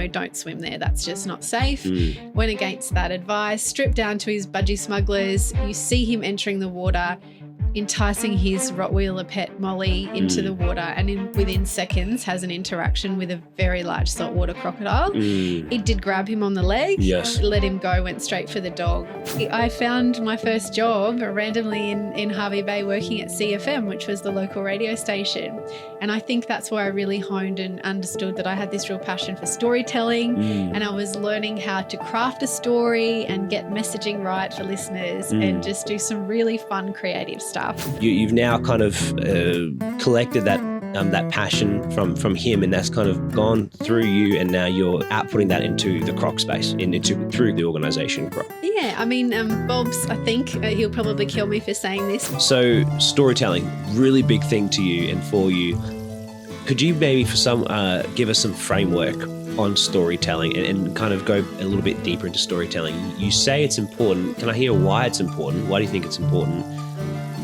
don't swim there. That's just not safe. Went against that advice, stripped down to his budgie smugglers. You see him entering the water, enticing his Rottweiler pet Molly into the water, and within seconds has an interaction with a very large saltwater crocodile. It did grab him on the leg, let him go, went straight for the dog. I found my first job randomly in Hervey Bay working at CFM, which was the local radio station. And I think that's where I really honed and understood that I had this real passion for storytelling, and I was learning how to craft a story and get messaging right for listeners and just do some really fun creative stuff. You've now kind of collected that passion from him, and that's kind of gone through you, and now you're outputting that into the croc space, through the organisation Croc. Yeah, I mean, Bob's, I think he'll probably kill me for saying this. So storytelling, really big thing to you and for you. Could you maybe give us some framework on storytelling and kind of go a little bit deeper into storytelling? You say it's important. Can I hear why it's important? Why do you think it's important?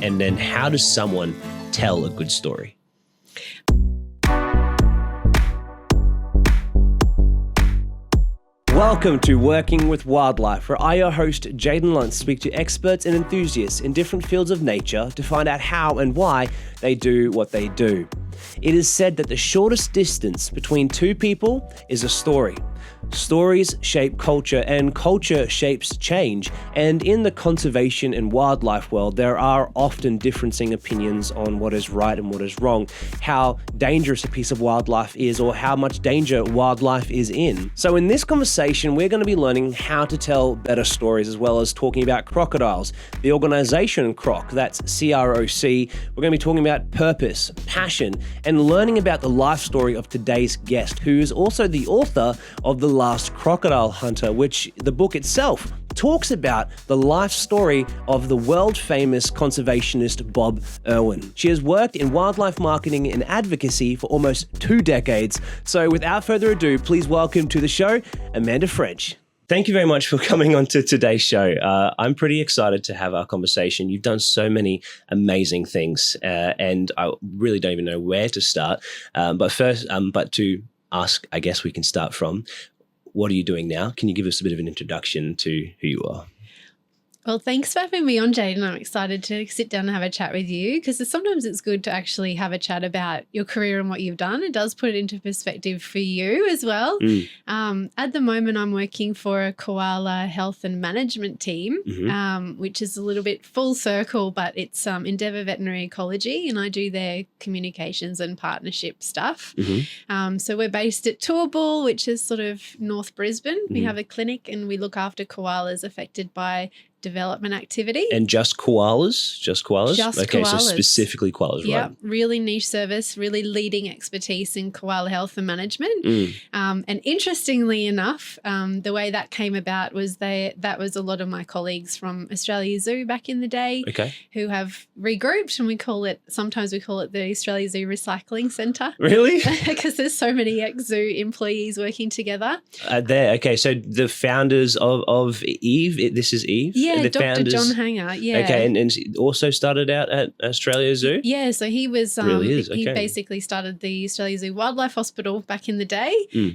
And then how does someone tell a good story? Welcome to Working with Wildlife, where I, your host, Jaden Luntz, speak to experts and enthusiasts in different fields of nature to find out how and why they do what they do. It is said that the shortest distance between two people is a story. Stories shape culture, and culture shapes change. And in the conservation and wildlife world, there are often differing opinions on what is right and what is wrong, how dangerous a piece of wildlife is, or how much danger wildlife is in. So in this conversation, we're going to be learning how to tell better stories, as well as talking about crocodiles, the organization Croc, that's CROC. We're going to be talking about purpose, passion, and learning about the life story of today's guest, who is also the author of the Last Crocodile Hunter, which the book itself talks about the life story of the world-famous conservationist Bob Irwin. She has worked in wildlife marketing and advocacy for almost 2 decades. So without further ado, please welcome to the show, Amanda French. Thank you very much for coming on to today's show. I'm pretty excited to have our conversation. You've done so many amazing things, and I really don't even know where to start. But to ask, I guess we can start from, what are you doing now? Can you give us a bit of an introduction to who you are? Well, thanks for having me on, Jaden. I'm excited to sit down and have a chat with you, because sometimes it's good to actually have a chat about your career and what you've done. It does put it into perspective for you as well. At the moment, I'm working for a koala health and management team, which is a little bit full circle, but it's Endeavour Veterinary Ecology, and I do their communications and partnership stuff. So we're based at Turrbal, which is sort of North Brisbane. We have a clinic and we look after koalas affected by development activity. And just koalas? Just koalas? Just okay, koalas. So specifically koalas, right? Yeah, really niche service, really leading expertise in koala health and management. And interestingly enough, the way that came about was that was a lot of my colleagues from Australia Zoo back in the day who have regrouped, and sometimes we call it the Australia Zoo Recycling Centre. Really? Because there's so many ex-zoo employees working together. Okay, so the founders of Eve, this is Eve? Yeah, the Dr. founders, John Hanger, yeah. Okay, and also started out at Australia Zoo? Yeah, so he was he basically started the Australia Zoo Wildlife Hospital back in the day,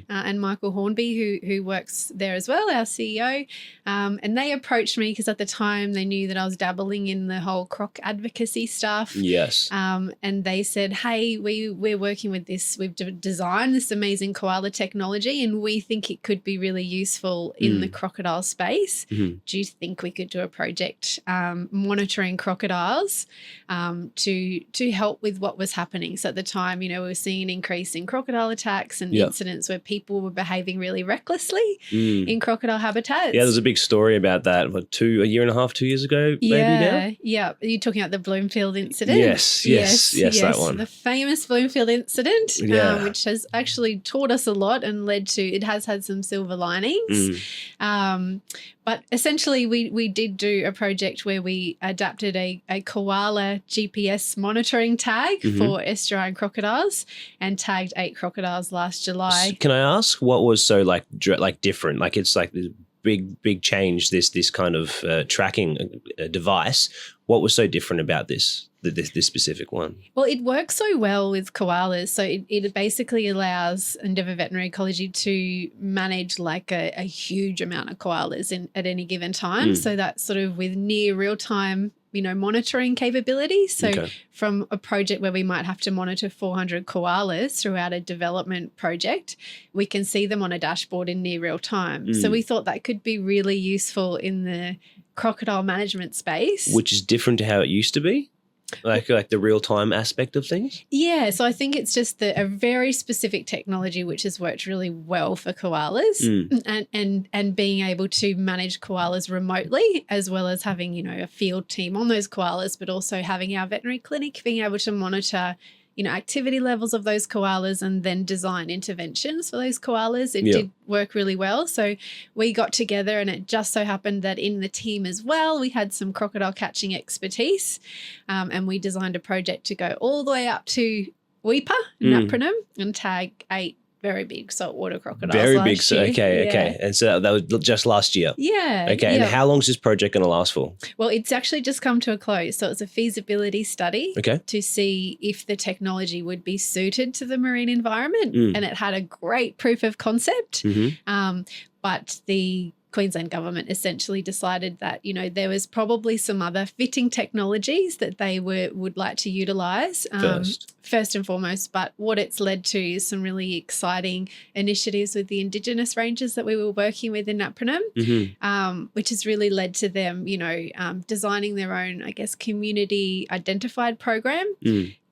and Michael Hornby, who works there as well, our CEO, and they approached me because at the time they knew that I was dabbling in the whole croc advocacy stuff. Yes. And they said, hey, we're working with this, we've designed this amazing koala technology and we think it could be really useful in the crocodile space. Do you think we could do a project monitoring crocodiles to help with what was happening? So at the time, we were seeing an increase in crocodile attacks and incidents where people were behaving really recklessly in crocodile habitats. Yeah, there's a big story about that, a year and a half, 2 years ago, maybe now? Yeah. Are you talking about the Bloomfield incident? Yes, that one. The famous Bloomfield incident, which has actually taught us a lot and it has had some silver linings. But essentially, we did do a project where we adapted a koala GPS monitoring tag for estuarine crocodiles and tagged 8 crocodiles last July. Can I ask what was so like different? Like it's like this big change, this kind of tracking device. What was so different about this specific one? Well, it works so well with koalas. So it basically allows Endeavour Veterinary Ecology to manage like a huge amount of koalas at any given time. So that's sort of with near real-time, monitoring capabilities. So from a project where we might have to monitor 400 koalas throughout a development project, we can see them on a dashboard in near real time. So we thought that could be really useful in the crocodile management space. Which is different to how it used to be? Like the real-time aspect of things? Yeah, so I think it's just a very specific technology which has worked really well for koalas and being able to manage koalas remotely, as well as having, a field team on those koalas, but also having our veterinary clinic being able to monitor activity levels of those koalas and then design interventions for those koalas. It did work really well. So we got together, and it just so happened that in the team as well, we had some crocodile catching expertise, and we designed a project to go all the way up to Weipa, Napranum, and tag 8 very big saltwater crocodiles. Very big. Year. Okay. And so that was just last year. Yeah. Okay. And how long is this project going to last for? Well, it's actually just come to a close. So it's a feasibility study to see if the technology would be suited to the marine environment. And it had a great proof of concept. But the Queensland government essentially decided that, there was probably some other fitting technologies that they would like to utilise first and foremost. But what it's led to is some really exciting initiatives with the Indigenous rangers that we were working with in Napranum, which has really led to them, designing their own, I guess, community identified program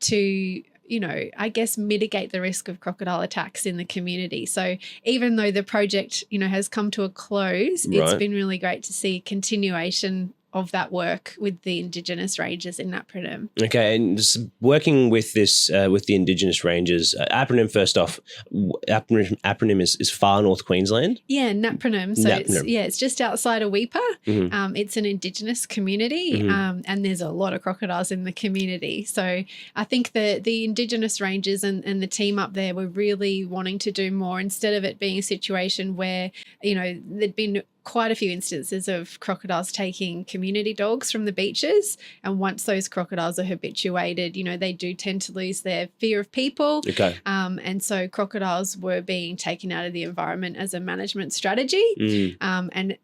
to mitigate the risk of crocodile attacks in the community. So even though the project, has come to a close, it's been really great to see continuation of that work with the Indigenous rangers in Napranum. Okay, and just working with this, with the Indigenous rangers, Napranum, first off, Napranum is far north Queensland? Yeah, Napranum. So it's just outside of Weipa. It's an Indigenous community, and there's a lot of crocodiles in the community. So I think the Indigenous rangers and the team up there were really wanting to do more, instead of it being a situation where, there'd been quite a few instances of crocodiles taking community dogs from the beaches, and once those crocodiles are habituated, they do tend to lose their fear of people. And so crocodiles were being taken out of the environment as a management strategy. And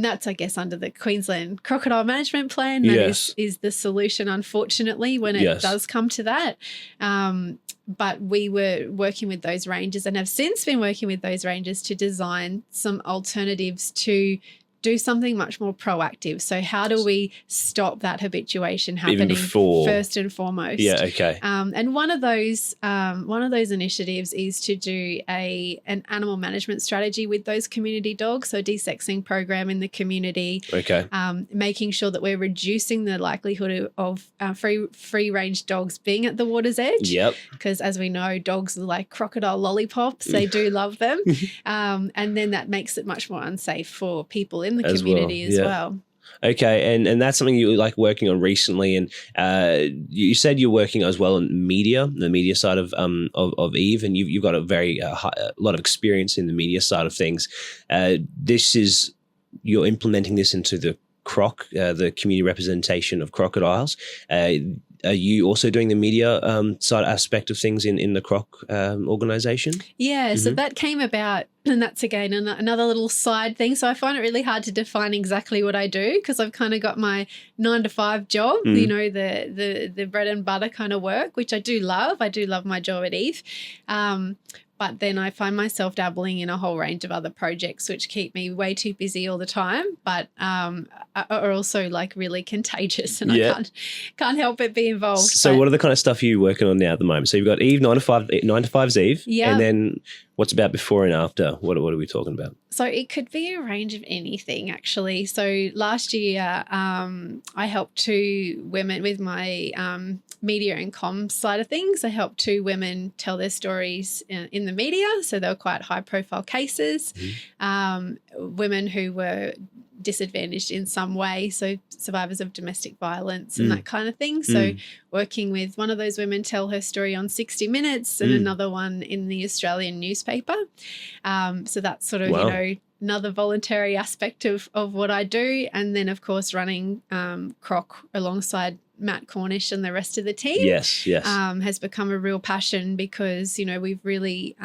that's, I guess, under the Queensland Crocodile Management Plan. That is the solution, unfortunately, when it does come to that. But we were working with those rangers, and have since been working with those rangers to design some alternatives to do something much more proactive. So how do we stop that habituation happening first and foremost? Yeah, okay. And one of those initiatives is to do an animal management strategy with those community dogs. So a desexing program in the community. Okay. Making sure that we're reducing the likelihood of free range dogs being at the water's edge. Yep. Because as we know, dogs are like crocodile lollipops. They do love them. And then that makes it much more unsafe for people in the community as well. Okay, and that's something you like working on recently, and you said you're working as well on the media side of Eve, and you've got a lot of experience in the media side of things. You're implementing this into the the community representation of crocodiles. Are you also doing the media side aspect of things in the Croc organisation? Yeah, so that came about, and that's again another little side thing. So I find it really hard to define exactly what I do, because I've kind of got my 9-to-5 job, the bread and butter kind of work, which I do love. I do love my job at Eve. But then I find myself dabbling in a whole range of other projects which keep me way too busy all the time, but are also like really contagious, and I can't help but be involved. So what are the kind of stuff you're working on now at the moment? So you've got Eve, 9-to-5's Eve, and then what's about before and after? What are we talking about? So it could be a range of anything, actually. So last year I helped 2 women with my media and comms side of things. I helped 2 women tell their stories in the media. So they were quite high profile cases, women who were disadvantaged in some way, so survivors of domestic violence and that kind of thing. So working with one of those women tell her story on 60 Minutes and another one in the Australian newspaper. So that's sort of, another voluntary aspect of what I do. And then, of course, running Croc alongside Matt Cornish and the rest of the team Yes. has become a real passion because, we've really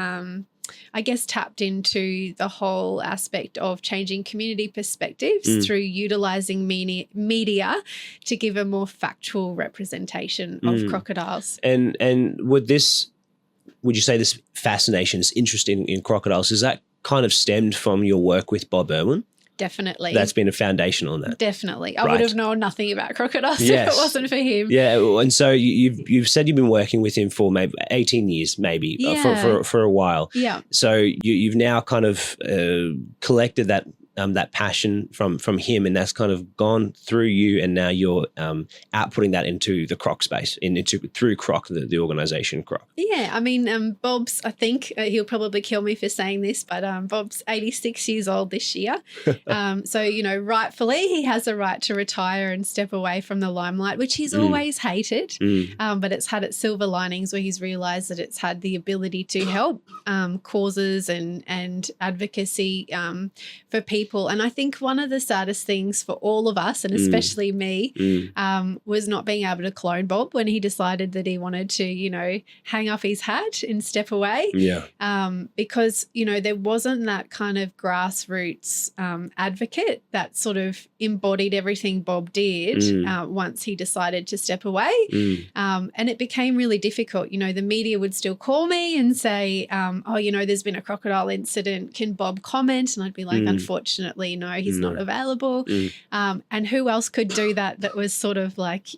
I guess tapped into the whole aspect of changing community perspectives through utilising media to give a more factual representation of crocodiles. And would you say this fascination, this interest in crocodiles, is that kind of stemmed from your work with Bob Irwin? Definitely. That's been a foundation on that. Definitely. I would have known nothing about crocodiles if it wasn't for him. Yeah, and so you've said you've been working with him for maybe 18 years, maybe for a while. Yeah. So you've now kind of collected that passion from him, and that's kind of gone through you, and now you're outputting that into the Croc space, through Croc, the organisation Croc. Yeah, I mean, Bob's, I think he'll probably kill me for saying this, but Bob's 86 years old this year. So, rightfully, he has a right to retire and step away from the limelight, which he's always hated. But it's had its silver linings where he's realised that it's had the ability to help causes and advocacy for people. And I think one of the saddest things for all of us, and especially me, was not being able to clone Bob when he decided that he wanted to, hang up his hat and step away. Yeah. Because, there wasn't that kind of grassroots advocate that sort of embodied everything Bob did once he decided to step away. And it became really difficult. The media would still call me and say, there's been a crocodile incident. Can Bob comment? And I'd be like, unfortunately, no, he's not available. And who else could do that was sort of like,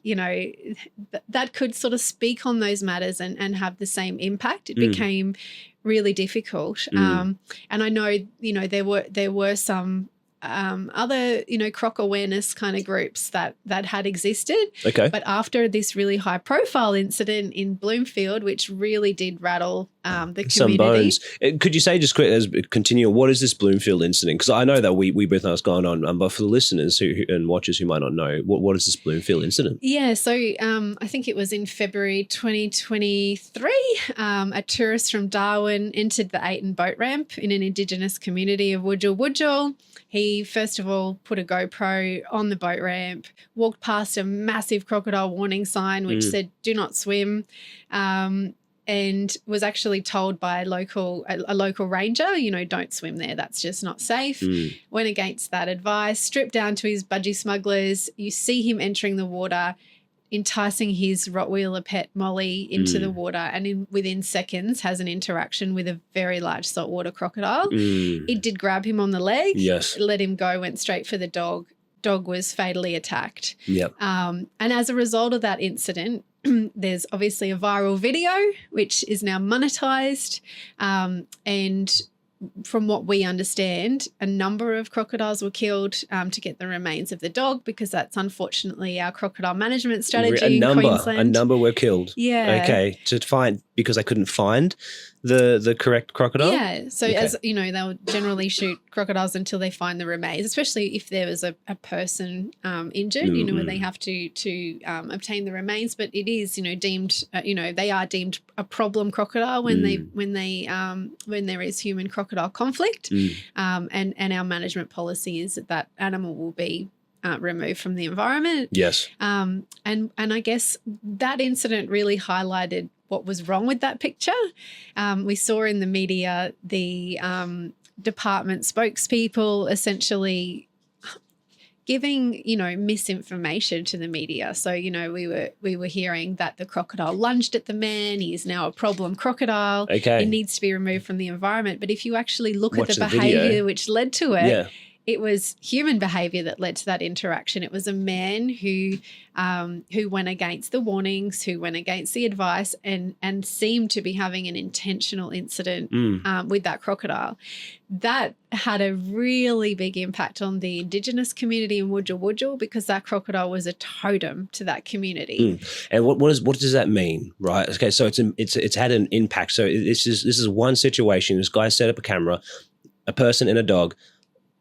that could sort of speak on those matters and have the same impact? It became really difficult. And I know, there were some other, Croc awareness kind of groups that had existed. Okay. But after this really high profile incident in Bloomfield, which really did rattle the community. Some bones. Could you say just quick as continue, what is this Bloomfield incident? Because I know that we both know what's going on, but for the listeners and watchers who might not know, what is this Bloomfield incident? Yeah, so I think it was in February 2023. A tourist from Darwin entered the Ayton boat ramp in an Indigenous community of Wudjal. He first of all put a GoPro on the boat ramp, walked past a massive crocodile warning sign which said "Do not swim," and was actually told by a local ranger, don't swim there. That's just not safe. Went against that advice, stripped down to his budgie smugglers. You see him entering the water, enticing his Rottweiler pet Molly into the water, and within seconds has an interaction with a very large saltwater crocodile. It did grab him on the leg, let him go, went straight for the dog. Dog was fatally attacked. Yep. And as a result of that incident, there's obviously a viral video which is now monetized, and from what we understand, a number of crocodiles were killed to get the remains of the dog, because that's unfortunately our crocodile management strategy in Queensland. A number were killed. Yeah. Okay. Because they couldn't find the correct crocodile? Yeah. So as you know, they'll generally shoot crocodiles until they find the remains, especially if there was a person injured, where they have to obtain the remains. But it is, deemed, they are deemed a problem crocodile when there is human crocodile conflict. And our management policy is that animal will be removed from the environment. Yes. And I guess that incident really highlighted what was wrong with that picture. We saw in the media the department spokespeople essentially giving, misinformation to the media. So, we were hearing that the crocodile lunged at the man. He is now a problem crocodile. Okay. It needs to be removed from the environment. But if you actually look at the behavior which led to it, it was human behavior that led to that interaction. It was a man who went against the warnings, who went against the advice, and seemed to be having an intentional incident with that crocodile. That had a really big impact on the Indigenous community in Wudjal because that crocodile was a totem to that community. And what does that mean, right? Okay, so it's had an impact. So this is one situation. This guy set up a camera, a person and a dog.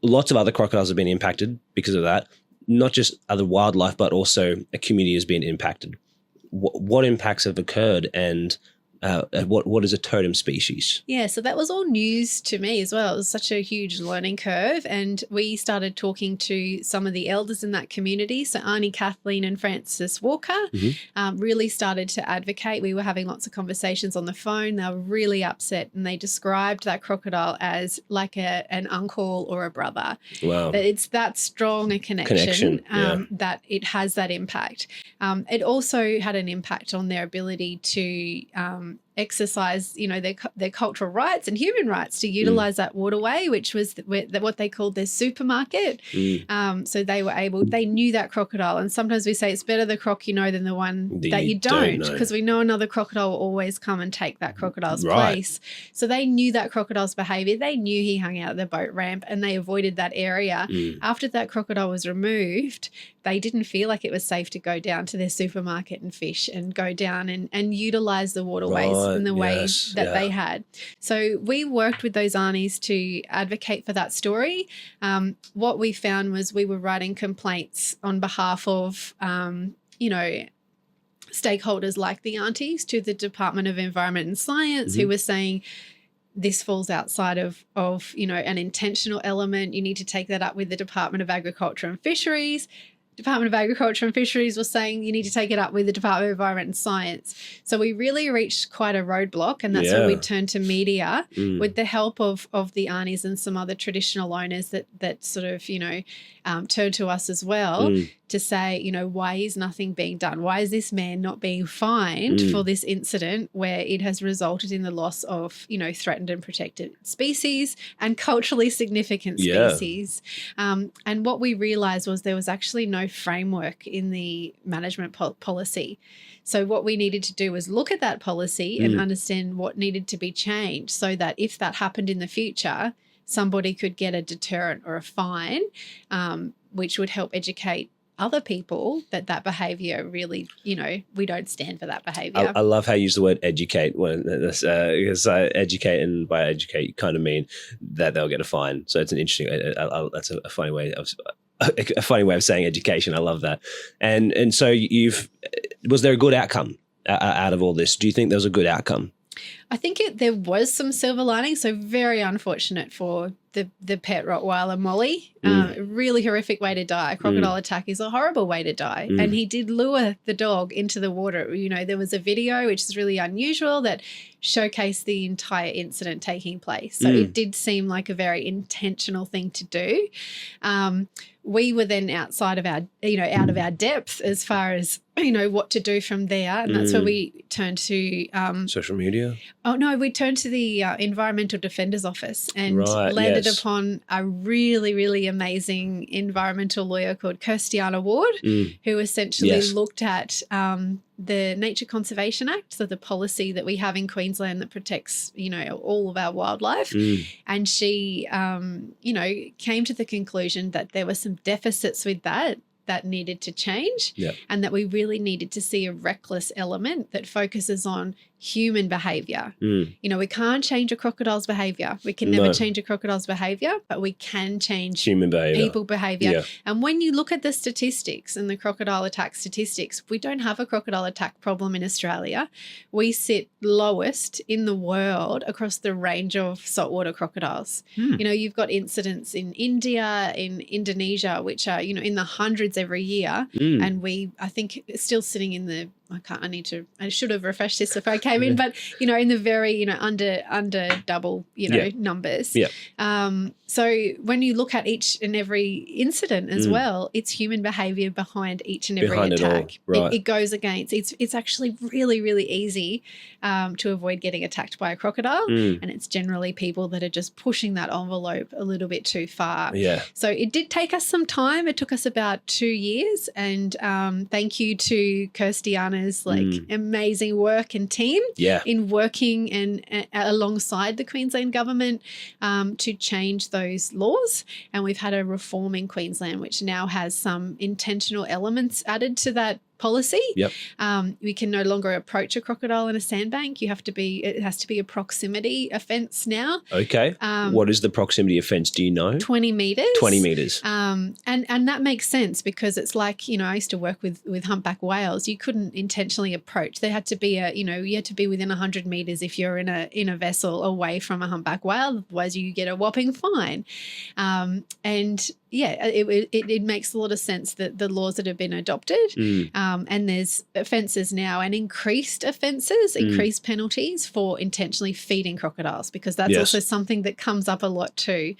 Lots of other crocodiles have been impacted because of that. Not just other wildlife, but also a community has been impacted. What impacts have occurred, and what is a totem species? Yeah, so that was all news to me as well. It was such a huge learning curve, and we started talking to some of the elders in that community. So Auntie Kathleen and Francis Walker really started to advocate. We were having lots of conversations on the phone. They were really upset, and they described that crocodile as like an uncle or a brother. Wow. That it's that strong a connection that it has that impact. It also had an impact on their ability to exercise, their cultural rights and human rights to utilize that waterway, which was what they called their supermarket. So they knew that crocodile. And sometimes we say it's better the croc you know than the one that you don't, because we know another crocodile will always come and take that crocodile's place. So they knew that crocodile's behavior. They knew he hung out at the boat ramp, and they avoided that area. After that crocodile was removed, they didn't feel like it was safe to go down to their supermarket and fish and go down and utilize the waterways in the way that they had. So we worked with those aunties to advocate for that story. What we found was we were writing complaints on behalf of, stakeholders like the aunties to the Department of Environment and Science, who were saying, this falls outside of an intentional element. You need to take that up with the Department of Agriculture and Fisheries. Department of Agriculture and Fisheries was saying you need to take it up with the Department of Environment and Science. So we really reached quite a roadblock, and that's when we turned to media with the help of the aunties and some other traditional owners that sort of, turned to us as well to say, why is nothing being done? Why is this man not being fined for this incident where it has resulted in the loss of, threatened and protected species and culturally significant species? And what we realised was there was actually no framework in the management policy. So what we needed to do was look at that policy and understand what needed to be changed so that if that happened in the future, somebody could get a deterrent or a fine, which would help educate other people that behaviour really, we don't stand for that behaviour. I love how you use the word educate, because educate, and by educate you kind of mean that they'll get a fine. So it's an interesting, that's a funny way of saying education. I love that. And so was there a good outcome out of all this? Do you think there was a good outcome? I think there was some silver lining. So very unfortunate for the pet Rottweiler Molly. Really horrific way to die. A crocodile attack is a horrible way to die. And he did lure the dog into the water. There was a video, which is really unusual, that showcased the entire incident taking place. So it did seem like a very intentional thing to do. We were then outside of out of our depth as far as, what to do from there. And that's where we turned to social media. Oh, no, we turned to the Environmental Defender's Office and landed upon a really, really amazing environmental lawyer called Kirstiana Ward, who essentially looked at the Nature Conservation Act, so the policy that we have in Queensland that protects, all of our wildlife. And she, came to the conclusion that there were some deficits with that needed to change, and that we really needed to see a reckless element that focuses on human behaviour. We can't change a crocodile's behaviour. We can never change a crocodile's behaviour, but we can change human behaviour, people behaviour. And when you look at the statistics and the crocodile attack statistics, we don't have a crocodile attack problem in Australia. We sit lowest in the world across the range of saltwater crocodiles. You've got incidents in India, in Indonesia, which are, in the hundreds every year. And I think it's still sitting in the, I should have refreshed this if I came in, but, in the very, under double, numbers. So when you look at each and every incident as well, it's human behaviour behind each and every attack. It goes against, it's actually really, really easy to avoid getting attacked by a crocodile. And it's generally people that are just pushing that envelope a little bit too far. So it did take us some time. It took us about 2 years. And thank you to Kirstiana's amazing work and team in working and alongside the Queensland government to change those laws. And we've had a reform in Queensland which now has some intentional elements added to that policy. Yep. We can no longer approach a crocodile in a sandbank. It has to be a proximity offence now. Okay. What is the proximity offence? Do you know? 20 metres. 20 metres. And that makes sense because it's like, I used to work with humpback whales. You couldn't intentionally approach. There had to be you had to be within 100 metres if you're in a vessel away from a humpback whale. Otherwise you get a whopping fine. And yeah, it makes a lot of sense that the laws that have been adopted, and there's offences now and increased offences, increased penalties for intentionally feeding crocodiles, because that's also something that comes up a lot too.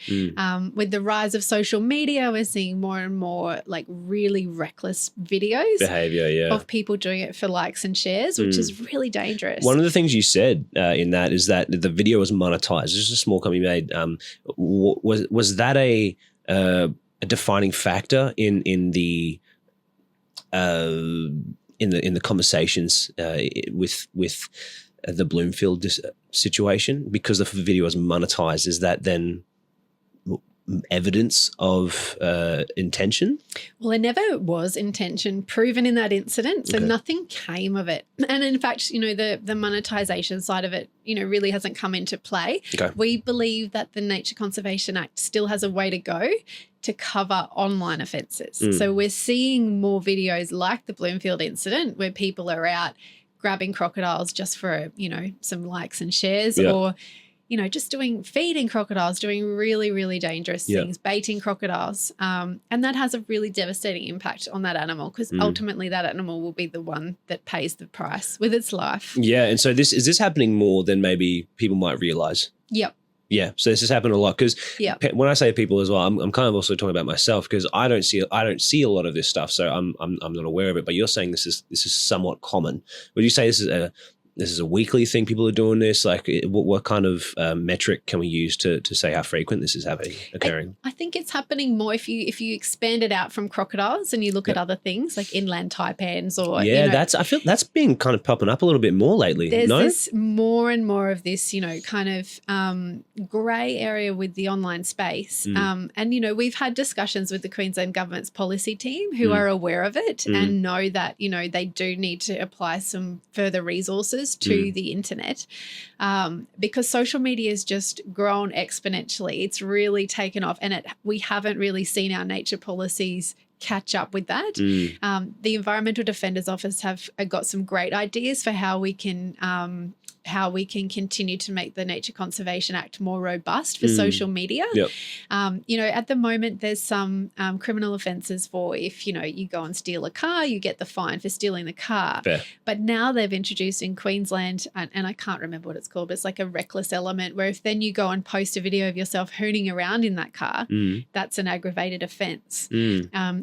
With the rise of social media, we're seeing more and more like really reckless videos behaviour, of people doing it for likes and shares, which is really dangerous. One of the things you said in that is that the video was monetized. There's a small company made. Was that a defining factor in the conversations with the Bloomfield situation, because the video was monetized? Is that then evidence of intention? Well, there never was intention proven in that incident, so nothing came of it. And in fact, the monetization side of it, really hasn't come into play. Okay. We believe that the Nature Conservation Act still has a way to go to cover online offences. So we're seeing more videos like the Bloomfield incident where people are out grabbing crocodiles just for, some likes and shares, or just feeding crocodiles, doing really, really dangerous things, baiting crocodiles. And that has a really devastating impact on that animal, because ultimately that animal will be the one that pays the price with its life. Yeah. And so is this happening more than maybe people might realise? Yep. Yeah, so this has happened a lot, because when I say people as well, I'm kind of also talking about myself, because I don't see a lot of this stuff, so I'm not aware of it. But you're saying this is somewhat common. Would you say this is a weekly thing? People are doing this. Like, what kind of metric can we use to say how frequent this is occurring? I think it's happening more if you expand it out from crocodiles and you look at other things like inland taipans or I feel that's been kind of popping up a little bit more lately. There's this more and more of this kind of grey area with the online space, and we've had discussions with the Queensland government's policy team who are aware of it and know that they do need to apply some further resources to the internet, because social media has just grown exponentially. It's really taken off, and we haven't really seen our nature policies catch up with that. The Environmental Defenders Office have got some great ideas for how we can continue to make the Nature Conservation Act more robust for social media. Yep. At the moment there's some criminal offences for if, you go and steal a car, you get the fine for stealing the car. Fair. But now they've introduced in Queensland, and I can't remember what it's called, but it's like a reckless element where if then you go and post a video of yourself hooning around in that car, that's an aggravated offence.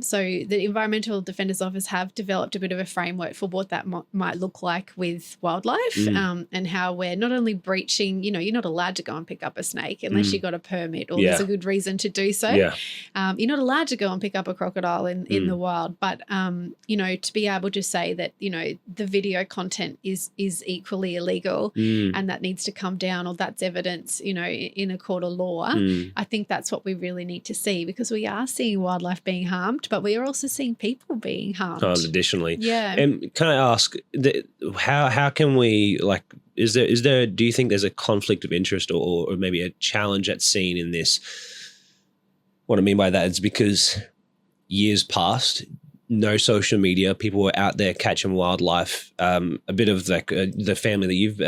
So the Environmental Defenders Office have developed a bit of a framework for what that might look like with wildlife, and how we're not only breaching, you're not allowed to go and pick up a snake unless you got a permit or there's a good reason to do so. You're not allowed to go and pick up a crocodile in the wild, but, to be able to say that, the video content is equally illegal and that needs to come down, or that's evidence, in a court of law. I think that's what we really need to see, because we are seeing wildlife being harmed, but we are also seeing people being harmed. Additionally. Yeah. And can I ask, how can we, like, is there, do you think there's a conflict of interest or maybe a challenge that's seen in this? What I mean by that is because years past, no social media, people were out there catching wildlife. A bit of like the family that you've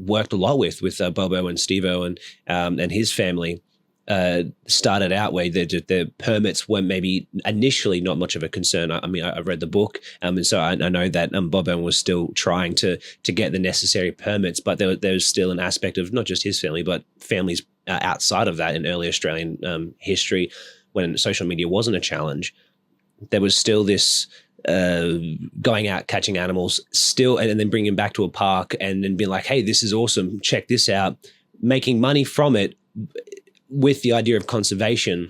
worked a lot with Bob Irwin, Steve-O and his family started out where the permits were maybe initially not much of a concern. I mean, I read the book, and so I know that Bob Irwin was still trying to get the necessary permits, but there's still an aspect of not just his family, but families outside of that in early Australian history when social media wasn't a challenge. There was still this going out, catching animals still, and then bringing them back to a park and then being like, hey, this is awesome, check this out, making money from it with the idea of conservation.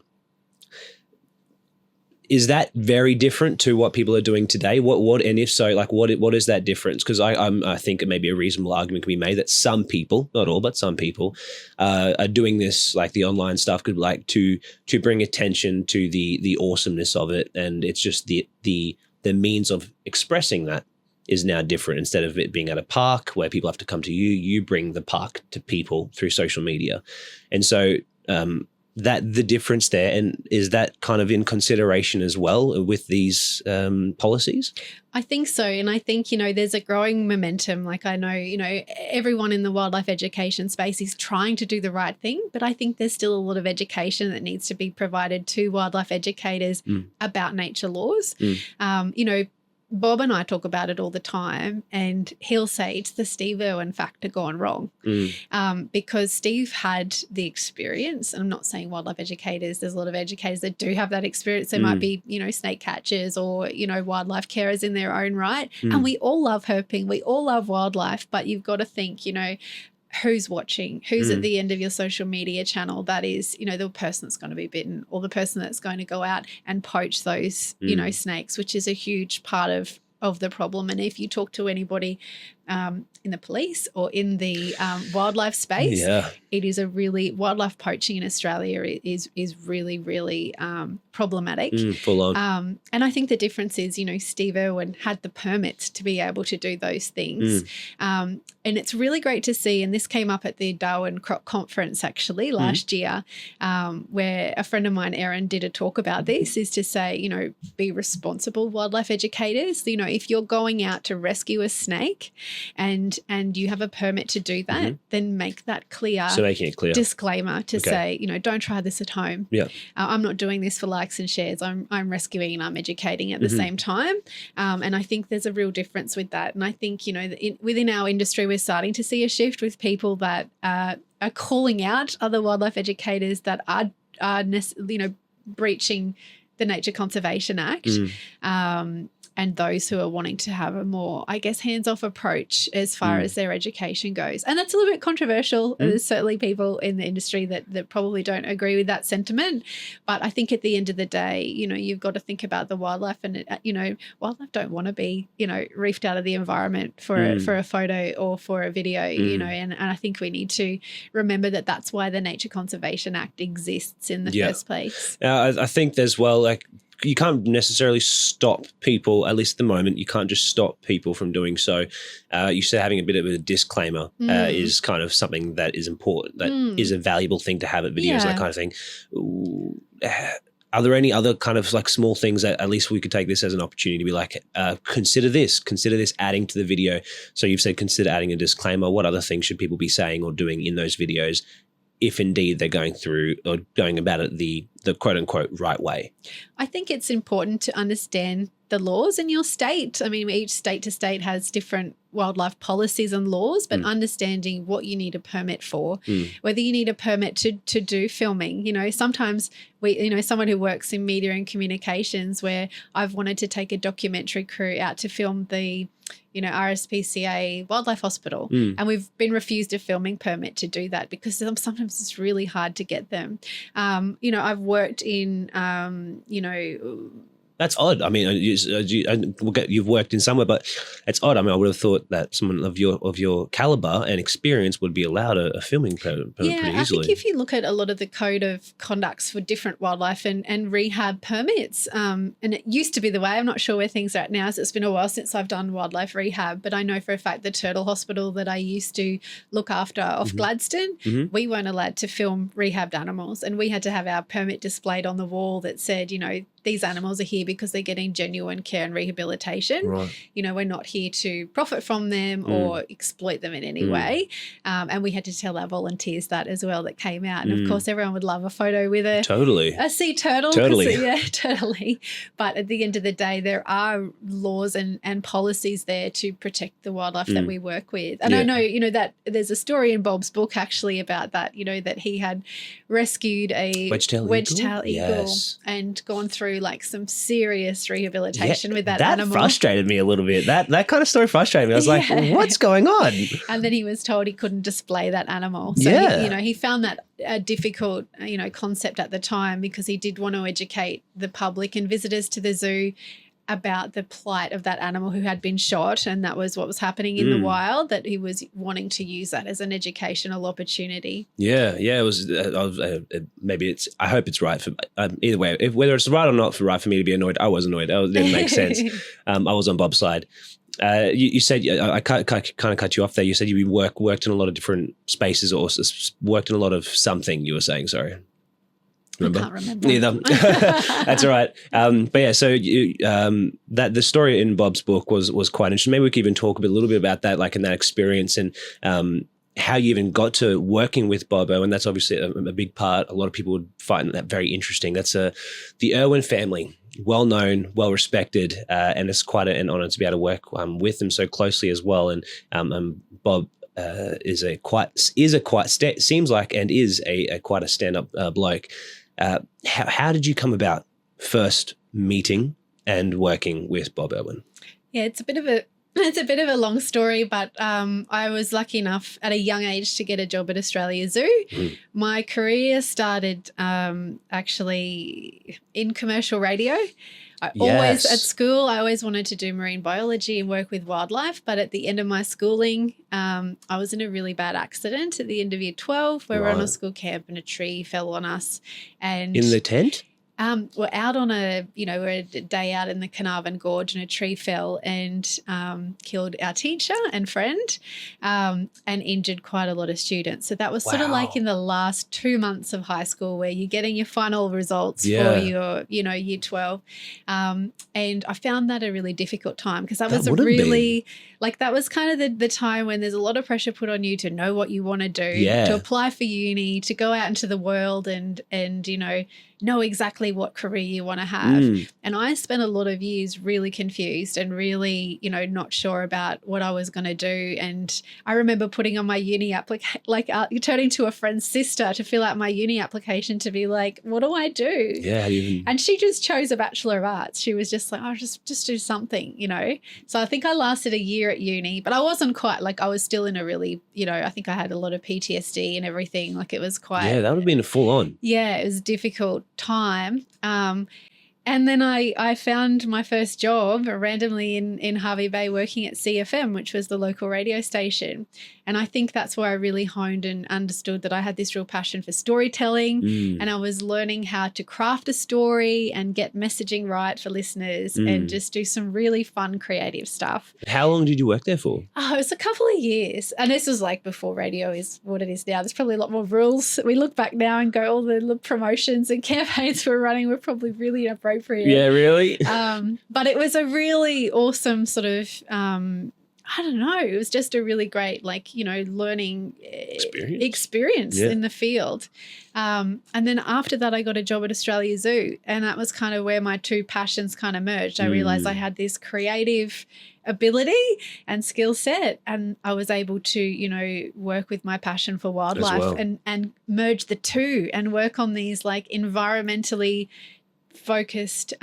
Is that very different to what people are doing today? What and if so, like what is that difference? Because I think it may be a reasonable argument can be made that some people, not all, but some people are doing this, like the online stuff, could like to bring attention to the awesomeness of it, and it's just the the means of expressing that is now different. Instead of it being at a park where people have to come to you, you bring the park to people through social media. And so that the difference there, and is that kind of in consideration as well with these policies? I think so. And I think, there's a growing momentum. Like I know, everyone in the wildlife education space is trying to do the right thing, but I think there's still a lot of education that needs to be provided to wildlife educators about nature laws. Bob and I talk about it all the time, and he'll say it's the Steve Irwin factor gone wrong because Steve had the experience. I'm not saying wildlife educators, there's a lot of educators that do have that experience. They might be, snake catchers or, wildlife carers in their own right. And we all love herping. We all love wildlife, but you've got to think, who's watching, who's at the end of your social media channel that is, the person that's going to be bitten, or the person that's going to go out and poach those, snakes, which is a huge part of the problem. And if you talk to anybody in the police or in the wildlife space, it is wildlife poaching in Australia is really, really problematic. Full on. And I think the difference is, Steve Irwin had the permits to be able to do those things. And it's really great to see, and this came up at the Darwin Croc Conference actually last year, where a friend of mine, Erin, did a talk about this, is to say, be responsible wildlife educators. If you're going out to rescue a snake and you have a permit to do that, then make that clear. So making it clear. Disclaimer to say, don't try this at home. Yeah. I'm not doing this for likes and shares. I'm rescuing and I'm educating at the same time. And I think there's a real difference with that. And I think, within our industry, we're starting to see a shift with people that are calling out other wildlife educators that are breaching the Nature Conservation Act. And those who are wanting to have a more, hands-off approach as far as their education goes. And that's a little bit controversial. There's certainly people in the industry that probably don't agree with that sentiment. But I think at the end of the day, you've got to think about the wildlife, and, wildlife don't want to be, reefed out of the environment for a photo or for a video, and I think we need to remember that that's why the Nature Conservation Act exists in the first place. I think as well, you can't necessarily stop people, at least at the moment, you can't just stop people from doing so. You said having a bit of a disclaimer is kind of something that is important, that is a valuable thing to have at videos, that kind of thing. Are there any other kind of small things that at least we could take this as an opportunity to be consider this adding to the video? So you've said consider adding a disclaimer. What other things should people be saying or doing in those videos if indeed they're going through or going about it the quote unquote right way? I think it's important to understand the laws in your state. I mean, each state to state has different wildlife policies and laws, but understanding what you need a permit for, whether you need a permit to do filming. Sometimes someone who works in media and communications, where I've wanted to take a documentary crew out to film the RSPCA Wildlife Hospital, and we've been refused a filming permit to do that because sometimes it's really hard to get them. I've worked in, That's odd. I mean, you've worked in somewhere, but it's odd. I mean, I would have thought that someone of your caliber and experience would be allowed a filming permit pretty easily. I think if you look at a lot of the code of conducts for different wildlife and rehab permits, and it used to be the way, I'm not sure where things are at now, so it's been a while since I've done wildlife rehab, but I know for a fact the turtle hospital that I used to look after off Gladstone, we weren't allowed to film rehabbed animals, and we had to have our permit displayed on the wall that said, these animals are here because they're getting genuine care and rehabilitation. Right. We're not here to profit from them or exploit them in any way. And we had to tell our volunteers that as well that came out. And of course, everyone would love a photo with a sea turtle. Totally. Yeah, totally. But at the end of the day, there are laws and policies there to protect the wildlife that we work with. And I know, that there's a story in Bob's book actually about that, that he had rescued a wedge-tailed eagle and gone through some serious rehabilitation with that animal. That frustrated me a little bit. That kind of story frustrated me. I was like, what's going on? And then he was told he couldn't display that animal. So he found that a difficult, concept at the time, because he did want to educate the public and visitors to the zoo about the plight of that animal who had been shot, and that was what was happening in the wild, that he was wanting to use that as an educational opportunity. Yeah, it was. Maybe it's. I hope it's right for either way. Whether it's right or not for me to be annoyed, I was annoyed. It didn't make sense. I was on Bob's side. You said I kind of cut you off there. You said you worked in a lot of different spaces, or worked in a lot of something. You were saying, sorry. Remember? I can't remember. Neither. That's all right. But yeah, so that the story in Bob's book was quite interesting. Maybe we could even talk a little bit about that, like in that experience, and how you even got to working with Bob Irwin. That's obviously a big part. A lot of people would find that very interesting. That's the Irwin family, well known, well respected, and it's quite an honor to be able to work with them so closely as well. And Bob is quite a stand-up bloke. How did you come about first meeting and working with Bob Irwin? Yeah, it's a bit of a long story, but I was lucky enough at a young age to get a job at Australia Zoo. My career started actually in commercial radio. I always wanted to do marine biology and work with wildlife, but at the end of my schooling, I was in a really bad accident at the end of year 12 where we were on a school camp and a tree fell on us. And in the tent? We're out on we're a day out in the Carnarvon Gorge, and a tree fell and killed our teacher and friend, and injured quite a lot of students. So that was sort of like in the last 2 months of high school where you're getting your final results for your, year 12. And I found that a really difficult time because that was that was kind of the time when there's a lot of pressure put on you to know what you want to do, to apply for uni, to go out into the world and know exactly what career you want to have. And I spent a lot of years really confused and really, not sure about what I was going to do. And I remember putting on my uni application, turning to a friend's sister to fill out my uni application to be like, what do I do? Yeah. And she just chose a Bachelor of Arts. She was just like, oh, just do something, So I think I lasted a year at uni, but I wasn't quite I was still in a really, I think I had a lot of PTSD and everything. Like it was quite. Yeah, that would have been full on. Yeah, it was difficult time. And then I found my first job randomly in Hervey Bay working at CFM, which was the local radio station. And I think that's where I really honed and understood that I had this real passion for storytelling, and I was learning how to craft a story and get messaging right for listeners and just do some really fun creative stuff. How long did you work there for? Oh, it was a couple of years. And this was before radio is what it is now. There's probably a lot more rules. We look back now and go, all the promotions and campaigns we're running were probably really inappropriate. Yeah, really? But it was a really awesome sort of, I don't know, it was just a really great, learning experience in the field. And then after that, I got a job at Australia Zoo, and that was kind of where my two passions kind of merged. I realized I had this creative ability and skill set, and I was able to, work with my passion for wildlife and merge the two and work on these environmentally focused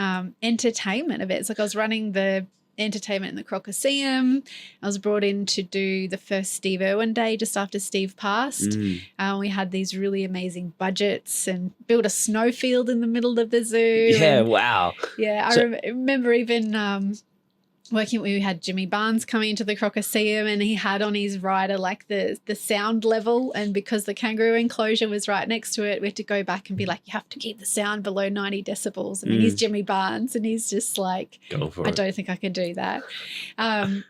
entertainment events. I was running the entertainment in the Crocodile. I was brought in to do the first Steve Irwin Day just after Steve passed. We had these really amazing budgets and built a snowfield in the middle of the zoo. Yeah, wow. Yeah, I remember even we had Jimmy Barnes coming into the Crocodile, and he had on his rider the sound level, and because the kangaroo enclosure was right next to it, we had to go back and be like, you have to keep the sound below 90 decibels. I mean, he's Jimmy Barnes, and he's just like, I don't think I can do that.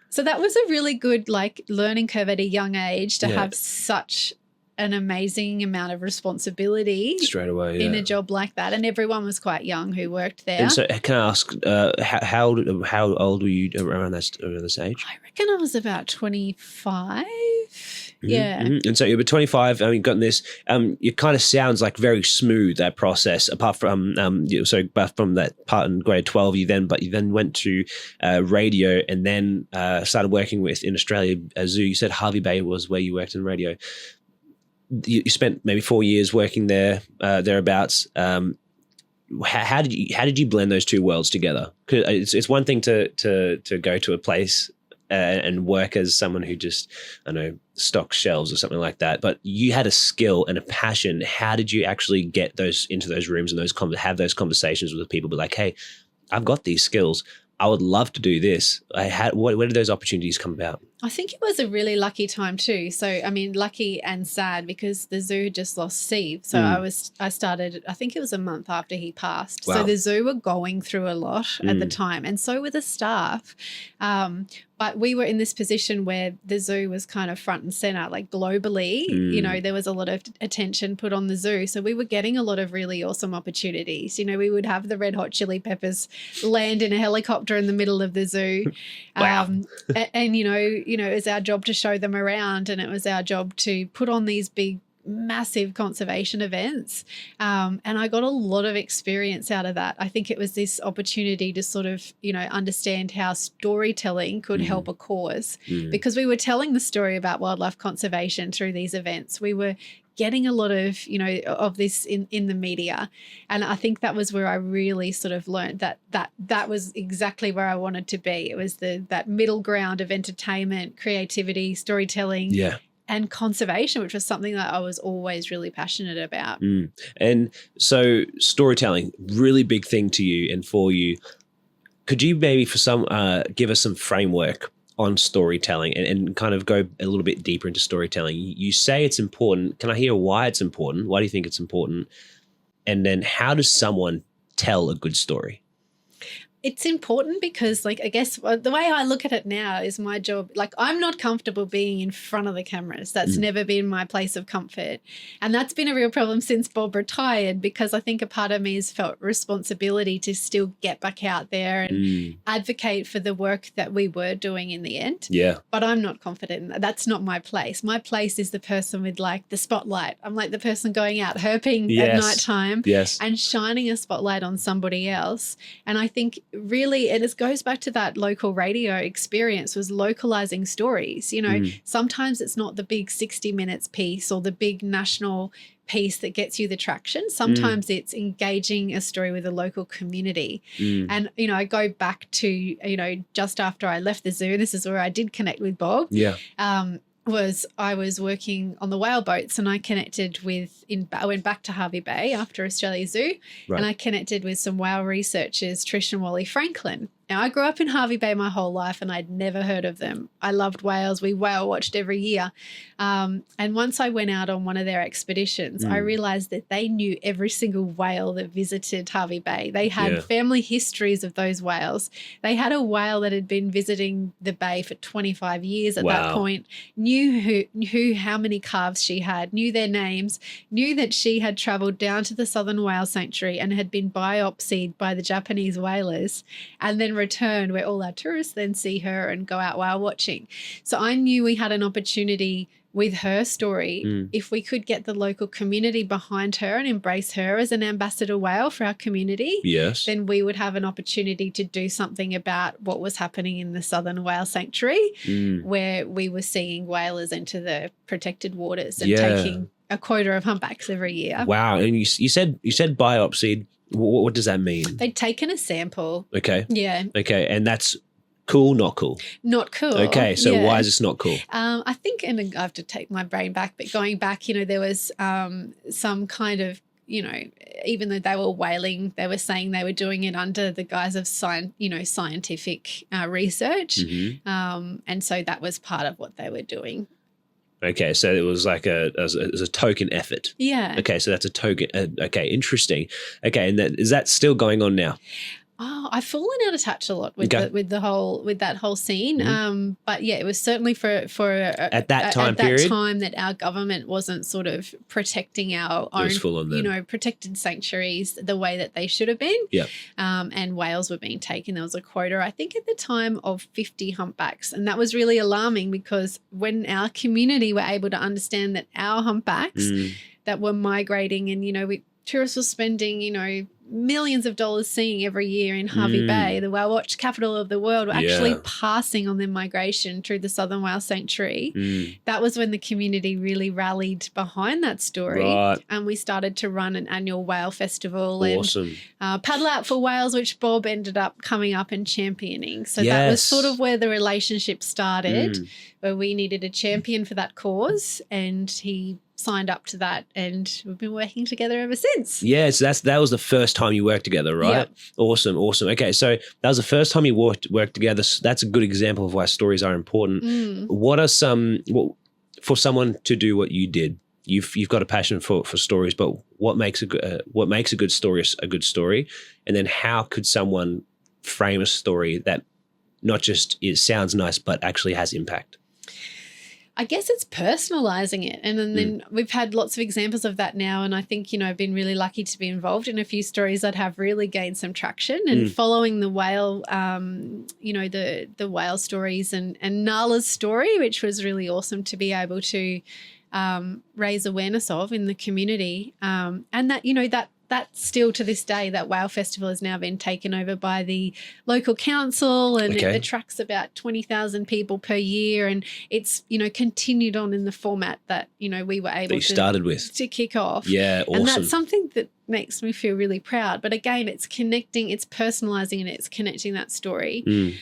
So that was a really good learning curve at a young age to have such an amazing amount of responsibility straight away in a job like that, and everyone was quite young who worked there. And so, can I ask, how old were you around this age? I reckon I was about 25. Yeah. And so you were 25. You've gotten this. It kind of sounds very smooth, that process. Apart from but from that part in grade 12, you then went to radio, and then started working in Australia Zoo. You said Hervey Bay was where you worked in radio. You spent maybe 4 years working there, thereabouts. How did you blend those two worlds together? Because it's one thing to go to a place and work as someone who just, stocks shelves or something like that. But you had a skill and a passion. How did you actually get into those rooms and have those conversations with people? Be like, hey, I've got these skills. I would love to do this. Where did those opportunities come about? I think it was a really lucky time too. So, I mean, lucky and sad because the zoo just lost Steve. So I started, I think it was a month after he passed. Wow. So the zoo were going through a lot at the time, and so were the staff. But we were in this position where the zoo was kind of front and center, like globally, you know, there was a lot of attention put on the zoo. So we were getting a lot of really awesome opportunities. You know, we would have the Red Hot Chili Peppers land in a helicopter in the middle of the zoo. Wow. And, you know, it was our job to show them around, and it was our job to put on these big, massive conservation events. And I got a lot of experience out of that. I think it was this opportunity to sort of, you know, understand how storytelling could help a cause, because we were telling the story about wildlife conservation through these events. We were getting a lot of, you know, of this in the media. And I think that was where I really sort of learned that was exactly where I wanted to be. It was that middle ground of entertainment, creativity, storytelling, and conservation, which was something that I was always really passionate about. And so storytelling, really big thing to you and for you. Could you maybe for some give us some framework on storytelling and kind of go a little bit deeper into storytelling? You say it's important. Can I hear why it's important? Why do you think it's important? And then how does someone tell a good story? It's important because, like, I guess the way I look at it now is my job. Like, I'm not comfortable being in front of the cameras. That's never been my place of comfort. And that's been a real problem since Bob retired, because I think a part of me has felt responsibility to still get back out there and advocate for the work that we were doing in the end. Yeah. But I'm not confident in that. That's not my place. My place is the person with, like, the spotlight. I'm like the person going out herping at nighttime and shining a spotlight on somebody else. And I think really, and it goes back to that local radio experience, was localizing stories. You know, sometimes it's not the big 60 minutes piece or the big national piece that gets you the traction. Sometimes it's engaging a story with a local community. And, you know, I go back to, you know, just after I left the zoo, this is where I did connect with Bob. I was working on the whale boats, and I connected I went back to Hervey Bay after Australia Zoo, and I connected with some whale researchers, Trish and Wally Franklin. Now, I grew up in Hervey Bay my whole life, and I'd never heard of them. I loved whales. We whale watched every year. And once I went out on one of their expeditions, I realized that they knew every single whale that visited Hervey Bay. They had family histories of those whales. They had a whale that had been visiting the bay for 25 years at that point, knew how many calves she had, knew their names, knew that she had traveled down to the Southern Whale Sanctuary and had been biopsied by the Japanese whalers, and then returned, where all our tourists then see her and go out whale watching. So I knew we had an opportunity with her story. If we could get the local community behind her and embrace her as an ambassador whale for our community, then we would have an opportunity to do something about what was happening in the Southern Whale Sanctuary, where we were seeing whalers enter the protected waters and taking a quota of humpbacks every year. Wow. And you said biopsied. What does that mean? They'd taken a sample. Okay. Yeah. Okay. And that's cool, not cool? Not cool. Okay. So why is this not cool? I think, and I have to take my brain back, but going back, you know, there was some kind of, you know, even though they were whaling, they were saying they were doing it under the guise of scientific research. And so that was part of what they were doing. Okay, so it was like a token effort. Yeah. Okay, so that's a token. Okay, interesting. Okay, and is that still going on now? Oh, I've fallen out of touch a lot with that whole scene. But yeah, it was certainly for at that time that our government wasn't sort of protecting our own, protected sanctuaries the way that they should have been. Yeah. And whales were being taken. There was a quota, I think, at the time of 50 humpbacks, and that was really alarming, because when our community were able to understand that our humpbacks that were migrating, and tourists were spending millions of dollars seeing every year in Hervey Bay, the whale watch capital of the world, were actually passing on their migration through the Southern Whale Sanctuary. That was when the community really rallied behind that story. And we started to run an annual whale festival and paddle out for whales, which Bob ended up coming up and championing. So that was sort of where the relationship started, where we needed a champion for that cause, and he signed up to that, and we've been working together ever since. Yeah, so that was the first time you worked together, right? Yep. Awesome. Okay, so that was the first time you worked together. So that's a good example of why stories are important. What are for someone to do what you did? You've got a passion for stories, but what makes a good story a good story? And then how could someone frame a story that not just it sounds nice, but actually has impact? I guess it's personalizing it. And then we've had lots of examples of that now. And I think, I've been really lucky to be involved in a few stories that have really gained some traction. And following the whale, the whale stories and Nala's story, which was really awesome to be able to raise awareness of in the community. And that still to this day, that whale festival has now been taken over by the local council, and it attracts about 20,000 people per year. And it's, continued on in the format that, we were able to kick off. Yeah, awesome. And that's something that makes me feel really proud. But again, it's connecting, it's personalizing, and it's connecting that story.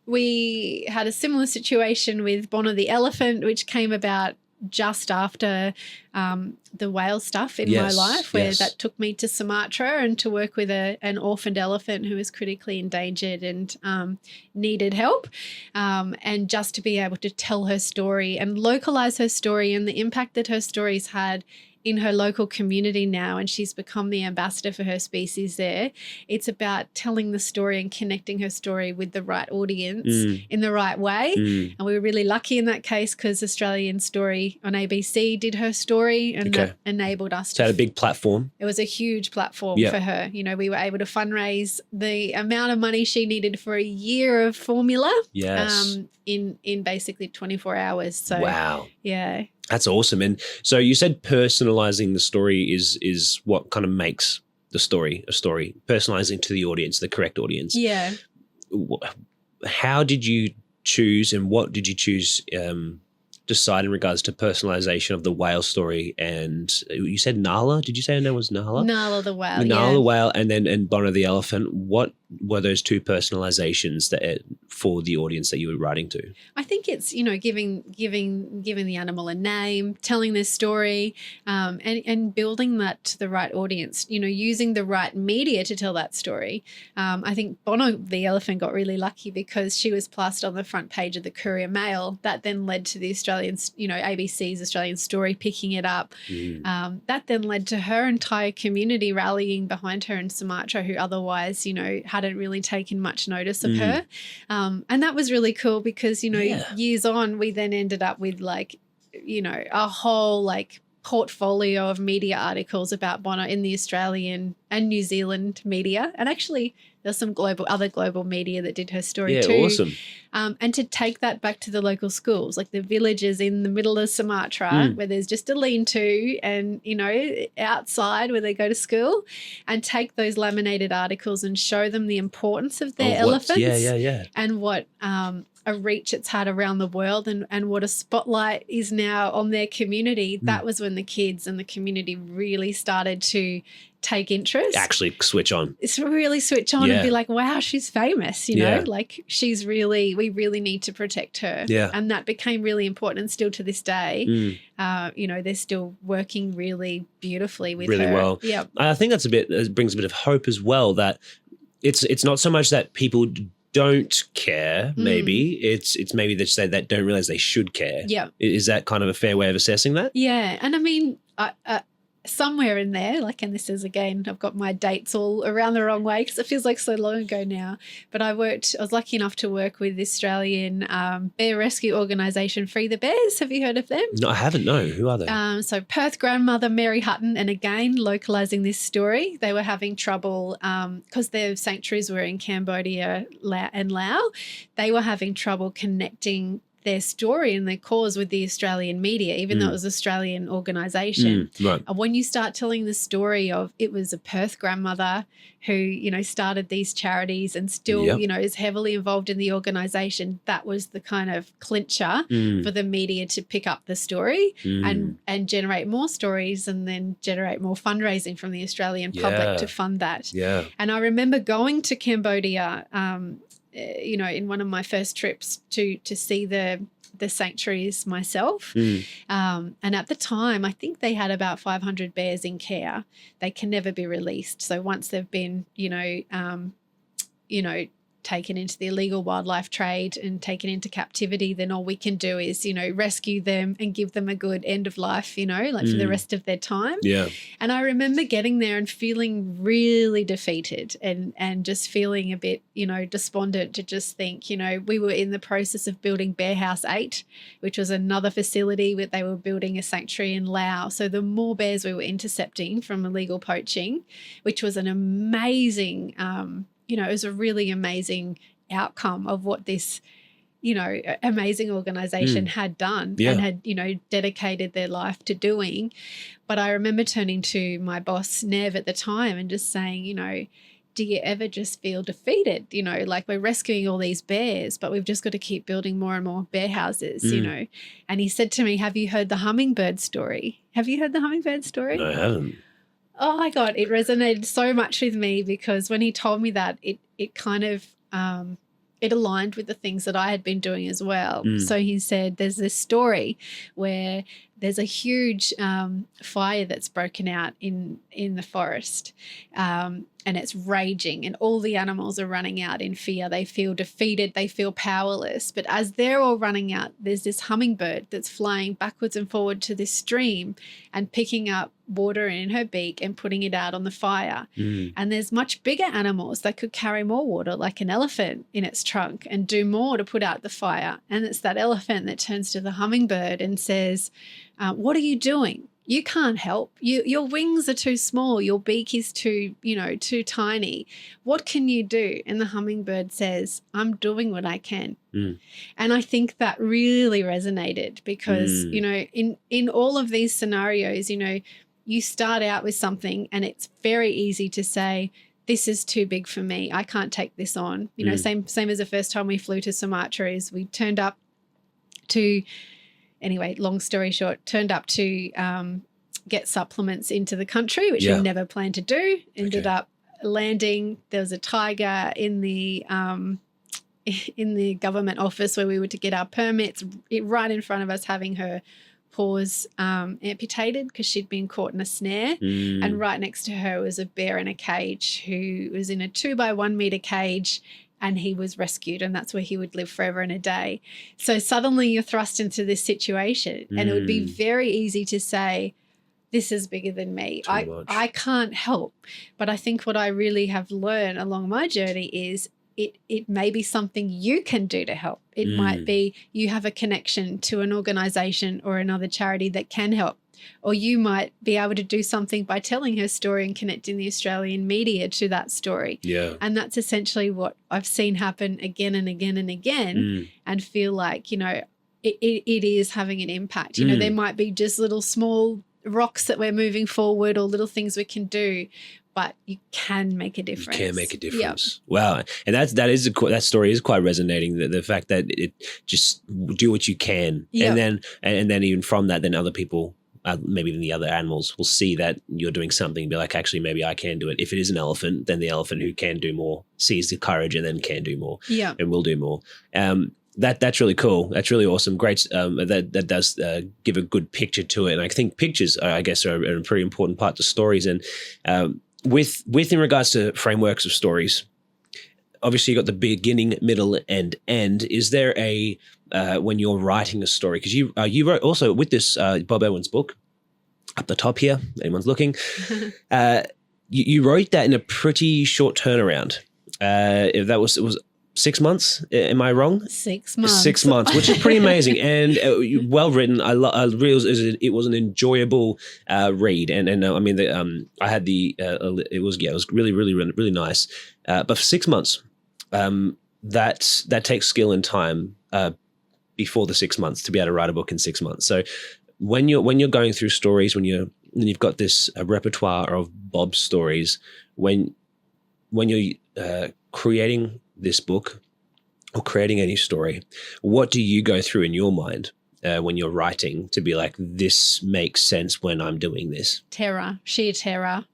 We had a similar situation with Bonner the elephant, which came about just after the whale stuff in my life, where that took me to Sumatra and to work with an orphaned elephant who was critically endangered and needed help, and just to be able to tell her story and localize her story and the impact that her stories had in her local community now, and she's become the ambassador for her species there. It's about telling the story and connecting her story with the right audience in the right way. And we were really lucky in that case because Australian Story on ABC did her story, and that enabled us to. So had a big platform. It was a huge platform for her. We were able to fundraise the amount of money she needed for a year of formula in basically 24 hours. So wow. Yeah. That's awesome. And so you said personalizing the story is what kind of makes the story a story, personalizing to the audience, the correct audience. Yeah. How did you choose, and what did you choose decide in regards to personalization of the whale story? And you said Nala. Did you say her name was Nala? Nala the whale. Nala the whale, and Bonner the elephant. What were those two personalizations that for the audience that you were writing to? I think it's giving the animal a name, telling their story, and building that to the right audience. Using the right media to tell that story. I think Bonner the elephant got really lucky because she was plastered on the front page of the Courier Mail. That then led to the ABC's Australian Story picking it up. That then led to her entire community rallying behind her in Sumatra, who otherwise, hadn't really taken much notice of her. And that was really cool because, years on, we then ended up with a whole portfolio of media articles about Bonner in the Australian and New Zealand media. And actually there's some other global media that did her story too. Yeah, awesome. And to take that back to the local schools, like the villages in the middle of Sumatra where there's just a lean-to and, outside where they go to school, and take those laminated articles and show them the importance of their elephants. And what a reach it's had around the world and what a spotlight is now on their community. That was when the kids and the community really started to take interest. Actually switch on. It's really switch on and be like, wow, she's famous, she's really, we really need to protect her. Yeah. And that became really important, and still to this day, they're still working really beautifully with her. Really well. Yeah. I think it brings a bit of hope as well, that it's not so much that people don't care, maybe. It's maybe that don't realize they should care. Yeah. Is that kind of a fair way of assessing that? Yeah. And I mean, somewhere in there, and this is, again, I've got my dates all around the wrong way because it feels like so long ago now, but I was lucky enough to work with the Australian bear rescue organisation Free the Bears. Have you heard of them? No, I haven't, no. Who are they? So Perth grandmother Mary Hutton, and again, localising this story, they were having trouble because their sanctuaries were in Cambodia and Laos. They were having trouble connecting their story and their cause with the Australian media, even though it was an Australian organisation. Right. When you start telling the story of it was a Perth grandmother who, started these charities and still, is heavily involved in the organisation, that was the kind of clincher for the media to pick up the story and generate more stories, and then generate more fundraising from the Australian public to fund that. Yeah. And I remember going to Cambodia in one of my first trips to see the the sanctuaries myself. And at the time, I think they had about 500 bears in care. They can never be released. So once they've been, taken into the illegal wildlife trade and taken into captivity, then all we can do is, rescue them and give them a good end of life, for the rest of their time. Yeah. And I remember getting there and feeling really defeated and just feeling a bit, despondent to just think, we were in the process of building Bear House 8, which was another facility where they were building a sanctuary in Laos. So the more bears we were intercepting from illegal poaching, which was an amazing it was a really amazing outcome of what this, amazing organization had done and had, dedicated their life to doing. But I remember turning to my boss, Nev, at the time and just saying, do you ever just feel defeated? Like we're rescuing all these bears, but we've just got to keep building more and more bear houses, And he said to me, have you heard the hummingbird story? Have you heard the hummingbird story? No, I haven't. Oh my God, it resonated so much with me because when he told me that, it kind of it aligned with the things that I had been doing as well. So he said there's this story where there's a huge fire that's broken out in the forest and it's raging and all the animals are running out in fear. They feel defeated. They feel powerless. But as they're all running out, there's this hummingbird that's flying backwards and forward to this stream and picking up water in her beak and putting it out on the fire. And there's much bigger animals that could carry more water, like an elephant in its trunk, and do more to put out the fire. And it's that elephant that turns to the hummingbird and says, what are you doing? You can't help. Your wings are too small. Your beak is too tiny. What can you do? And the hummingbird says, I'm doing what I can. And I think that really resonated because, in all of these scenarios, you start out with something and it's very easy to say, this is too big for me. I can't take this on. Same as the first time we flew to Sumatra is we turned up to, anyway, long story short, turned up to get supplements into the country, which we never planned to do. Ended up landing. There was a tiger in the government office where we were to get our permits, right in front of us, having her paws amputated because she'd been caught in a snare. And right next to her was a bear in a cage who was in a 2x1 meter cage, and he was rescued, and that's where he would live forever and a day. So suddenly you're thrust into this situation and it would be very easy to say, this is bigger than me. I can't help. But I think what I really have learned along my journey is it may be something you can do to help. It might be you have a connection to an organization or another charity that can help. Or you might be able to do something by telling her story and connecting the Australian media to that story. Yeah. And that's essentially what I've seen happen again and again and again, and feel like, it is having an impact. There might be just little small rocks that we're moving forward or little things we can do, but you can make a difference. You can make a difference. Yep. Wow. And that story is quite resonating. The fact that it just do what you can. Yep. And then even from that, then other people, maybe even the other animals will see that you're doing something and be like, actually, maybe I can do it. If it is an elephant, then the elephant who can do more sees the courage and then can do more and will do more. That's really cool. That's really awesome. Great. That does give a good picture to it. And I think pictures, I guess, are a pretty important part to stories. And with in regards to frameworks of stories, obviously you got the beginning, middle, and end. Is there a when you're writing a story, because you wrote also with this Bob Irwin's book up the top here, anyone's looking, you wrote that in a pretty short turnaround. It was 6 months. Am I wrong? 6 months. 6 months, which is pretty amazing and well written. I realized it was an enjoyable read, and I mean, I had it was really, really, really nice. But for 6 months, that takes skill and time before the 6 months to be able to write a book in 6 months. So when you're going through stories, when you've got this repertoire of Bob's stories, when you're creating this book or creating any story, what do you go through in your mind when you're writing to be like, this makes sense when I'm doing this? Terror, sheer terror.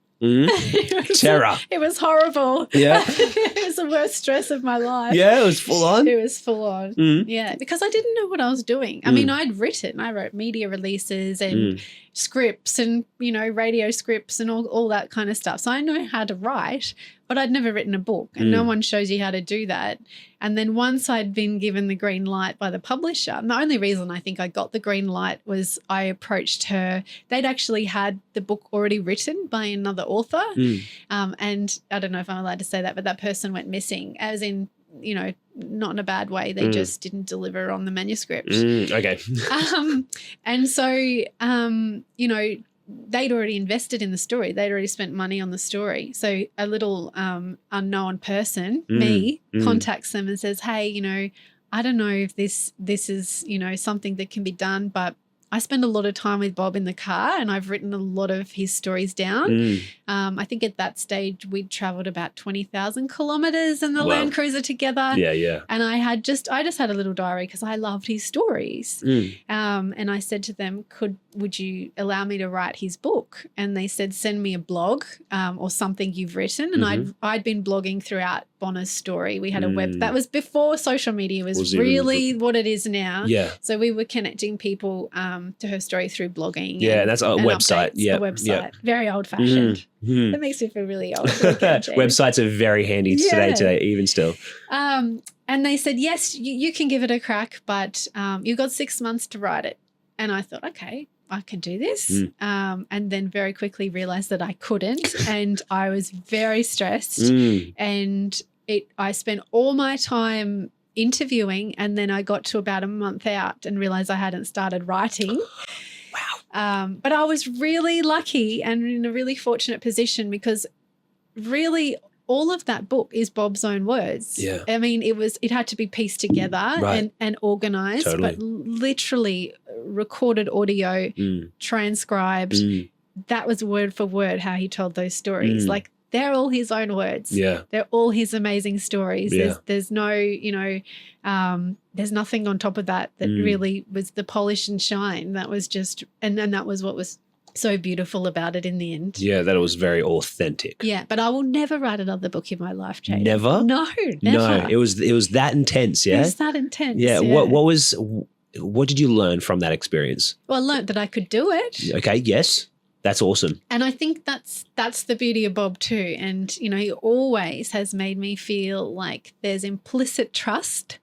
Terror. It was horrible. Yeah. It was the worst stress of my life. Yeah, it was full on. It was full on. Yeah, because I didn't know what I was doing. I mean, I wrote media releases and scripts and, radio scripts and all that kind of stuff. So I know how to write, but I'd never written a book, and no one shows you how to do that. And then once I'd been given the green light by the publisher, and the only reason I think I got the green light was I approached her. They'd actually had the book already written by another author. And I don't know if I'm allowed to say that, but that person went missing, as in, not in a bad way. They just didn't deliver on the manuscript. Okay. And so, they'd already invested in the story. They'd already spent money on the story. So a little unknown person, me, contacts them and says, hey, I don't know if this is, something that can be done, but I spend a lot of time with Bob in the car, and I've written a lot of his stories down. I think at that stage we'd travelled about 20,000 kilometres in the Land Cruiser together. Yeah. And I just had a little diary because I loved his stories. And I said to them, would you allow me to write his book? And they said, send me a blog or something you've written. And I'd been blogging throughout Bonner's story. We had a web that was before social media was really what it is now. Yeah. So we were connecting people to her story through blogging. Yeah, and that's a website. Yeah, a website. Very old fashioned. That makes me feel really old. Websites are very handy today, even still. And they said, yes, you can give it a crack, but you've got 6 months to write it. And I thought, okay, I can do this. And then very quickly realized that I couldn't. And I was very stressed. And I spent all my time interviewing, and then I got to about a month out and realized I hadn't started writing. Wow. But I was really lucky and in a really fortunate position, because really all of that book is Bob's own words. Yeah. I mean, it had to be pieced together and organized, but literally recorded audio, transcribed. That was word for word how he told those stories. Like, they're all his own words. Yeah. They're all his amazing stories. Yeah. There's no, there's nothing on top of that really was the polish and shine. That was just, and that was what was so beautiful about it in the end. Yeah, that it was very authentic. Yeah, but I will never write another book in my life, Jade. Never? No, never. No, it was that intense, yeah? It was that intense, yeah. What did you learn from that experience? Well, I learned that I could do it. Okay, yes. That's awesome. And I think that's the beauty of Bob too. And, he always has made me feel like there's implicit trust,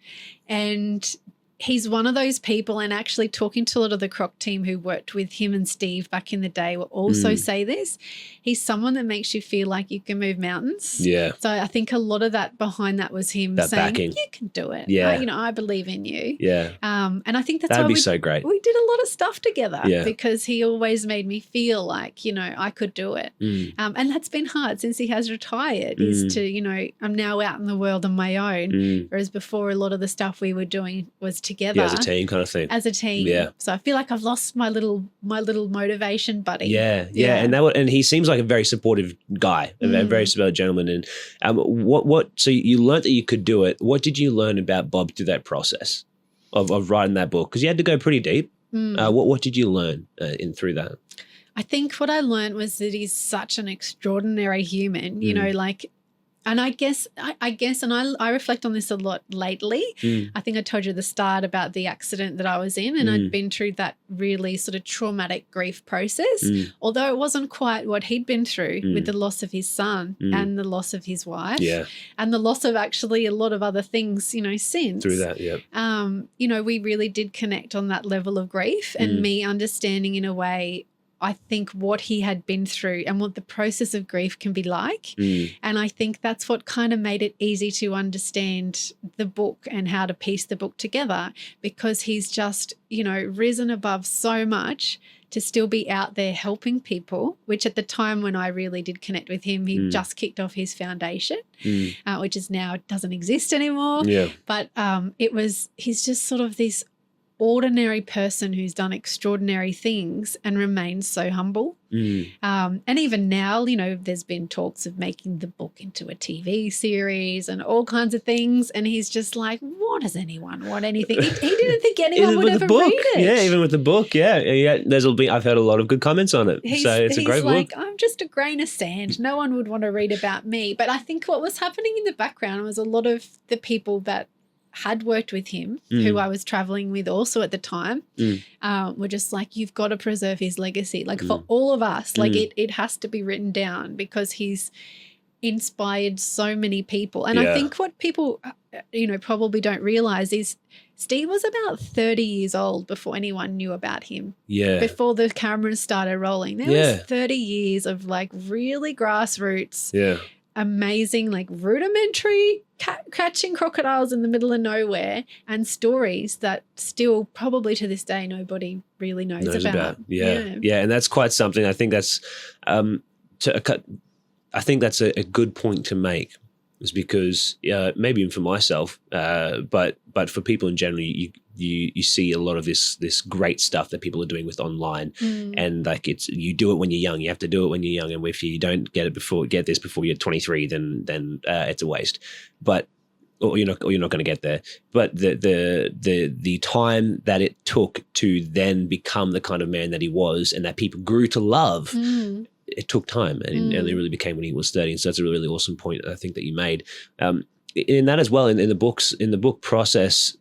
and he's one of those people, and actually talking to a lot of the Croc team who worked with him and Steve back in the day will also say this. He's someone that makes you feel like you can move mountains. Yeah. So I think a lot of that behind that was him saying, backing. You can do it. Yeah. I believe in you. Yeah. And I think that's That'd be so great. We did a lot of stuff together because he always made me feel like, I could do it. And that's been hard since he has retired is to, I'm now out in the world on my own. Whereas before, a lot of the stuff we were doing was together. Yeah, as a team kind of thing. As a team. Yeah. So I feel like I've lost my little motivation buddy. Yeah. And he seems like a very supportive guy, a very supportive gentleman. And so you learned that you could do it. What did you learn about Bob through that process of writing that book? Because you had to go pretty deep. What did you learn through that? I think what I learned was that he's such an extraordinary human, and I guess, and I reflect on this a lot lately. I think I told you at the start about the accident that I was in, and I'd been through that really sort of traumatic grief process, although it wasn't quite what he'd been through with the loss of his son and the loss of his wife and the loss of actually a lot of other things, since. Through that, yeah. We really did connect on that level of grief and me understanding in a way I think what he had been through and what the process of grief can be like. And I think that's what kind of made it easy to understand the book and how to piece the book together, because he's just, risen above so much to still be out there helping people, which at the time when I really did connect with him, he just kicked off his foundation, which is now doesn't exist anymore. Yeah. But he's just sort of this ordinary person who's done extraordinary things and remains so humble. And even now, you know, there's been talks of making the book into a TV series and all kinds of things. And he's just like, what does anyone want anything? He didn't think anyone would ever read it. Yeah, even with the book. Yeah. I've heard a lot of good comments on it. So it's a great book. He's like, I'm just a grain of sand. No one would want to read about me. But I think what was happening in the background was a lot of the people that had worked with him, who I was traveling with also at the time, were just like, you've got to preserve his legacy. Like for all of us, like it has to be written down because he's inspired so many people. And I think what people, you know, probably don't realize is Steve was about 30 years old before anyone knew about him. Yeah. Before the cameras started rolling. There was 30 years of like really grassroots. Yeah. Amazing, like rudimentary catching crocodiles in the middle of nowhere and stories that still probably to this day nobody really knows about. Yeah, and that's quite something. I think that's I think that's a good point to make, is because maybe even for myself, but for people in general, you see a lot of this great stuff that people are doing with online, and like you do it when you're young. You have to do it when you're young, and if you don't get this before you're 23, then it's a waste. But or you're not going to get there. But the time that it took to then become the kind of man that he was, and that people grew to love. It took time, and it really became when he was 30. And so that's a really awesome point I think that you made. In that as well, in the book process,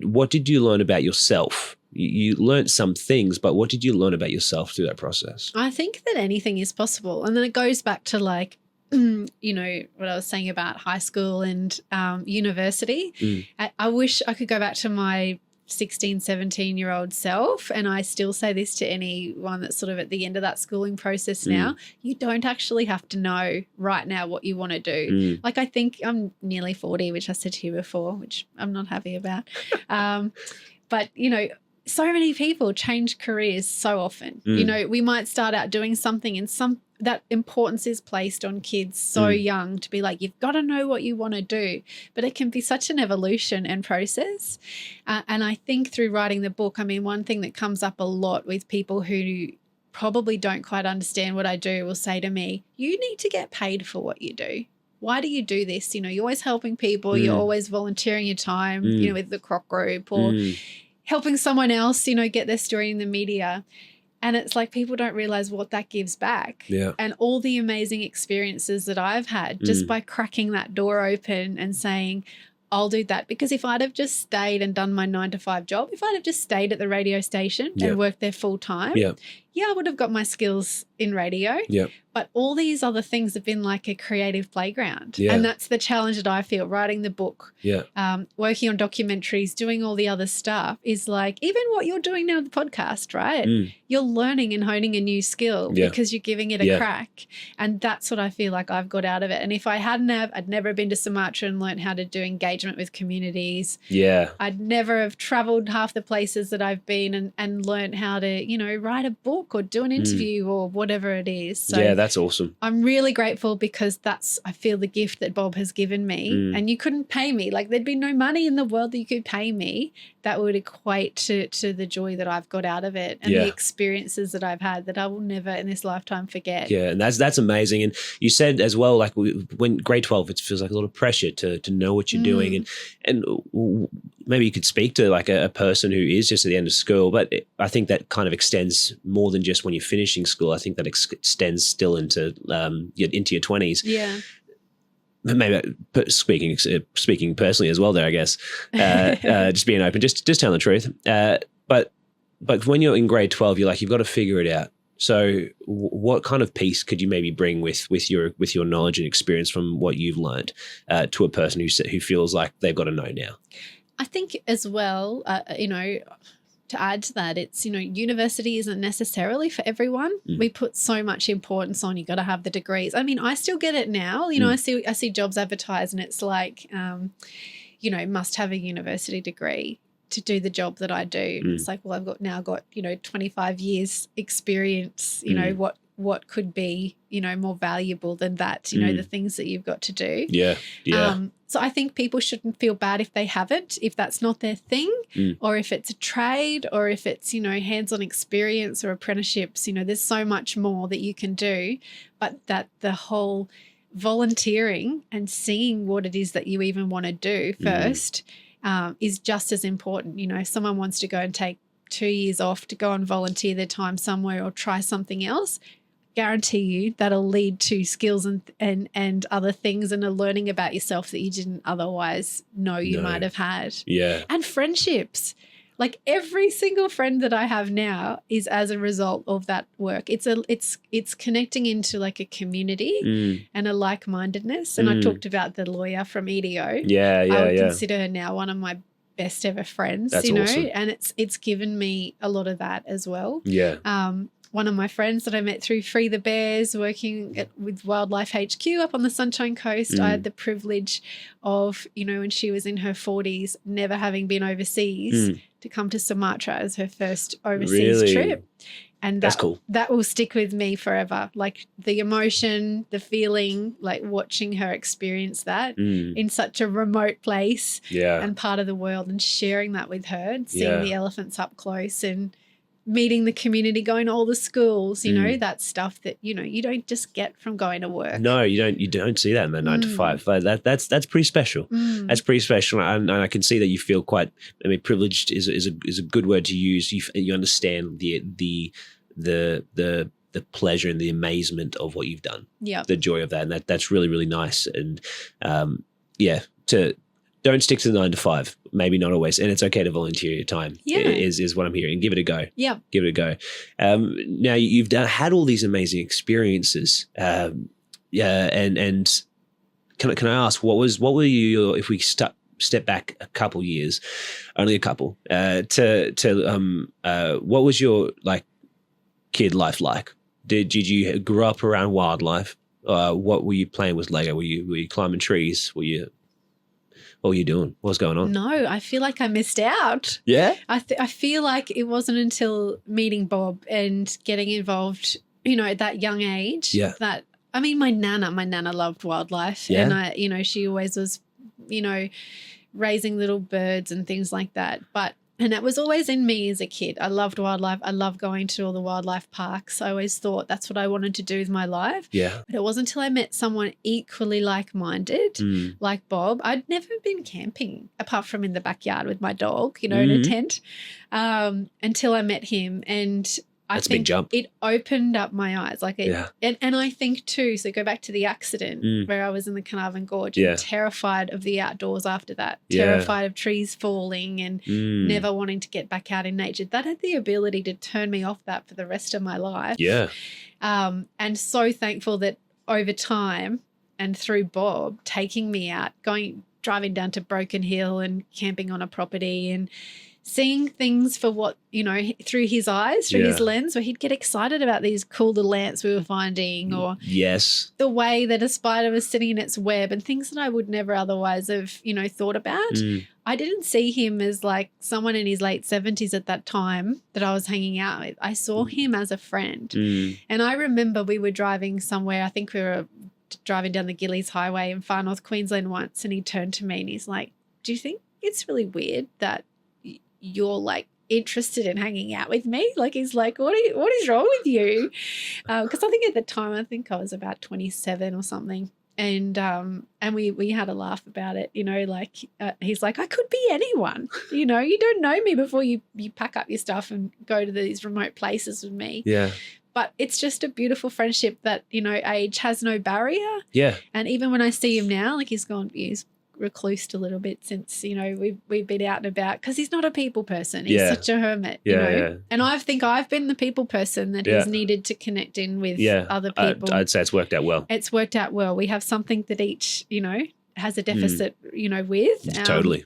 what did you learn about yourself? You learned some things, but what did you learn about yourself through that process? I think that anything is possible. And then it goes back to like, you know, what I was saying about high school and university. I wish I could go back to my 16, 17-year-old self, and I still say this to anyone that's sort of at the end of that schooling process now, you don't actually have to know right now what you want to do. Like I think I'm nearly 40, which I said to you before, which I'm not happy about. But, you know, so many people change careers so often. You know, we might start out doing something and that importance is placed on kids so young to be like, you've got to know what you want to do. But it can be such an evolution and process. And I think through writing the book, I mean, one thing that comes up a lot with people who probably don't quite understand what I do will say to me, you need to get paid for what you do. Why do you do this? You know, you're always helping people. You're always volunteering your time, you know, with the Croc Group or helping someone else, you know, get their story in the media. And it's like people don't realize what that gives back. Yeah. And all the amazing experiences that I've had just by cracking that door open and saying, I'll do that. Because if I'd have just stayed and done my 9-to-5 job, if I'd have just stayed at the radio station and worked there full time, I would have got my skills in radio. Yeah. But all these other things have been like a creative playground. Yeah. And that's the challenge that I feel writing the book, working on documentaries, doing all the other stuff is like even what you're doing now with the podcast, right? You're learning and honing a new skill because you're giving it a crack. And that's what I feel like I've got out of it. And if I hadn't I'd never been to Sumatra and learned how to do engagement with communities. Yeah. I'd never have traveled half the places that I've been and learned how to, you know, write a book or do an interview or whatever it is. So yeah, that's awesome. I'm really grateful because I feel the gift that Bob has given me and you couldn't pay me. Like there'd be no money in the world that you could pay me that would equate to the joy that I've got out of it and the experiences that I've had that I will never in this lifetime forget. Yeah, and that's amazing. And you said as well, like when grade 12, it feels like a lot of pressure to know what you're doing. And maybe you could speak to like a person who is just at the end of school, but I think that kind of extends more than just when you're finishing school. I think that extends still into your 20s. Yeah. Maybe speaking personally as well there, I guess, just being open, just telling the truth. But when you're in grade 12, you've got to figure it out. So what kind of piece could you maybe bring with your knowledge and experience from what you've learned to a person who feels like they've got to know now? I think as well, you know, to add to that, it's, you know, university isn't necessarily for everyone. We put so much importance on you got to have the degrees. I mean, I still get it now. You know, I see jobs advertised and it's like, you know, must have a university degree to do the job that I do. It's like, well, I've now got, you know, 25 years experience, you know, what could be, more valuable than that, the things that you've got to do. Yeah. So I think people shouldn't feel bad if they haven't, if that's not their thing, or if it's a trade, or if it's, hands-on experience or apprenticeships. There's so much more that you can do, but that the whole volunteering and seeing what it is that you even want to do first is just as important. If someone wants to go and take 2 years off to go and volunteer their time somewhere or try something else, guarantee you that'll lead to skills and other things and a learning about yourself that you didn't otherwise know you might have had. Yeah. And friendships. Like every single friend that I have now is as a result of that work. It's connecting into like a community and a like-mindedness. And I talked about the lawyer from EDO. Yeah. I would consider her now one of my best ever friends. That's awesome. And it's given me a lot of that as well. Yeah. One of my friends that I met through Free the Bears, working with Wildlife HQ up on the Sunshine Coast, I had the privilege of, when she was in her 40s, never having been overseas, to come to Sumatra as her first overseas trip. And that's cool. That will stick with me forever. Like the emotion, the feeling, like watching her experience that in such a remote place and part of the world, and sharing that with her and seeing the elephants up close and meeting the community, going to all the schools, that stuff that, you don't just get from going to work. No, you don't see that in the 9 to 5. That's pretty special. That's pretty special. And I can see that you feel quite, privileged is a good word to use. You understand the pleasure and the amazement of what you've done. Yeah. The joy of that. And that's really, really nice. And don't stick to the 9 to 5. Maybe not always. And it's okay to volunteer your time is what I'm hearing. Give it a go. Yeah. Give it a go. Now you've had all these amazing experiences. And can I ask, what were you, if we step back a couple years, only a couple, what was your kid life like? Did you grow up around wildlife? What were you playing with Lego? Were you climbing trees? What were you doing? What was going on? No, I feel like I missed out. Yeah? I feel like it wasn't until meeting Bob and getting involved, at that young age that, my nana loved wildlife. Yeah. And she always was, raising little birds and things like that. And that was always in me as a kid. I loved wildlife. I loved going to all the wildlife parks. I always thought that's what I wanted to do with my life. Yeah. But it wasn't until I met someone equally like-minded, like Bob. I'd never been camping apart from in the backyard with my dog, in a tent, until I met him. And I that's think a big jump. It opened up my eyes. And I think too, so go back to the accident where I was in the Carnarvon Gorge and terrified of the outdoors after that, terrified of trees falling and never wanting to get back out in nature. That had the ability to turn me off that for the rest of my life. Yeah. And so thankful that over time and through Bob taking me out, driving down to Broken Hill and camping on a property and seeing things for what, through his eyes, through his lens, where he'd get excited about these cool little ants we were finding, or the way that a spider was sitting in its web and things that I would never otherwise have, thought about. I didn't see him as like someone in his late 70s at that time that I was hanging out with. I saw him as a friend. And I remember we were driving somewhere, I think we were driving down the Gillies Highway in far north Queensland once, and he turned to me and he's like, do you think it's really weird that you're interested in hanging out with me? He's like, what is wrong with you? Because I think at the time, I was about 27 or something. And we had a laugh about it, he's like, I could be anyone, you don't know me before you pack up your stuff and go to these remote places with me. Yeah. But it's just a beautiful friendship that, age has no barrier. Yeah. And even when I see him now, he's reclused a little bit since, we've been out and about, because he's not a people person. He's such a hermit, Yeah. And I think I've been the people person that he's needed to connect in with other people. I'd say it's worked out well. It's worked out well. We have something that each, has a deficit, with. Totally.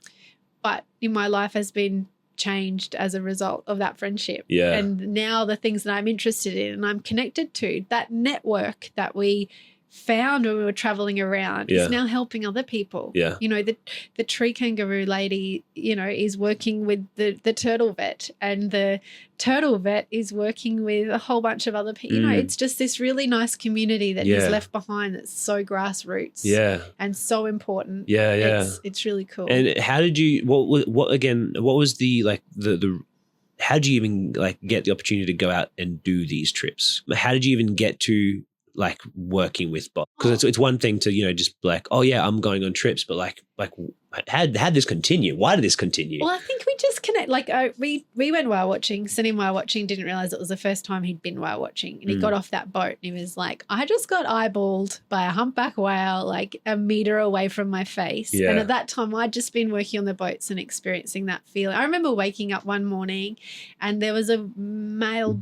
But in my life has been changed as a result of that friendship. Yeah. And now the things that I'm interested in and I'm connected to, that network that we found when we were traveling around is now helping other people. Yeah. You know, the tree kangaroo lady, you know, is working with the turtle vet, and the turtle vet is working with a whole bunch of other people. You know, it's just this really nice community that he's left behind that's so grassroots and so important. Yeah. It's really cool. And how did you, what was the, like, the how did you even, like, get the opportunity to go out and do these trips? How did you even get to, like, working with Bob? Because it's one thing to, you know, just be like, oh yeah, I'm going on trips, but like how did this continue? Why did this continue? Well, I think we just connect. Like we went whale watching, sent him whale watching, didn't realize it was the first time he'd been whale watching, and he got off that boat and he was like, I just got eyeballed by a humpback whale like a meter away from my face. Yeah. And at that time I'd just been working on the boats and experiencing that feeling. I remember waking up one morning and there was a male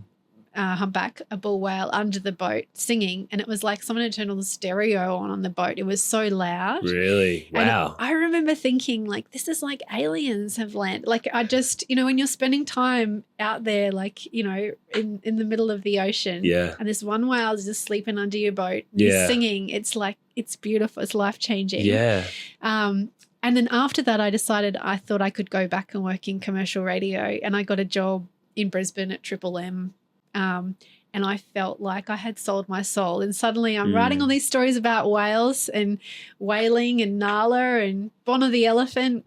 humpback, a bull whale, under the boat singing, and it was like someone had turned all the stereo on the boat. It was so loud. Really? Wow. And I remember thinking, like, this is like aliens have landed. Like, I just, you know, when you're spending time out there, like, you know, in the middle of the ocean, and this one whale is just sleeping under your boat, and he's singing, it's like, it's beautiful, it's life-changing. Yeah. And then after that, I decided I thought I could go back and work in commercial radio, and I got a job in Brisbane at Triple M. And I felt like I had sold my soul. And suddenly I'm writing all these stories about whales and whaling and Nala and Bonner the elephant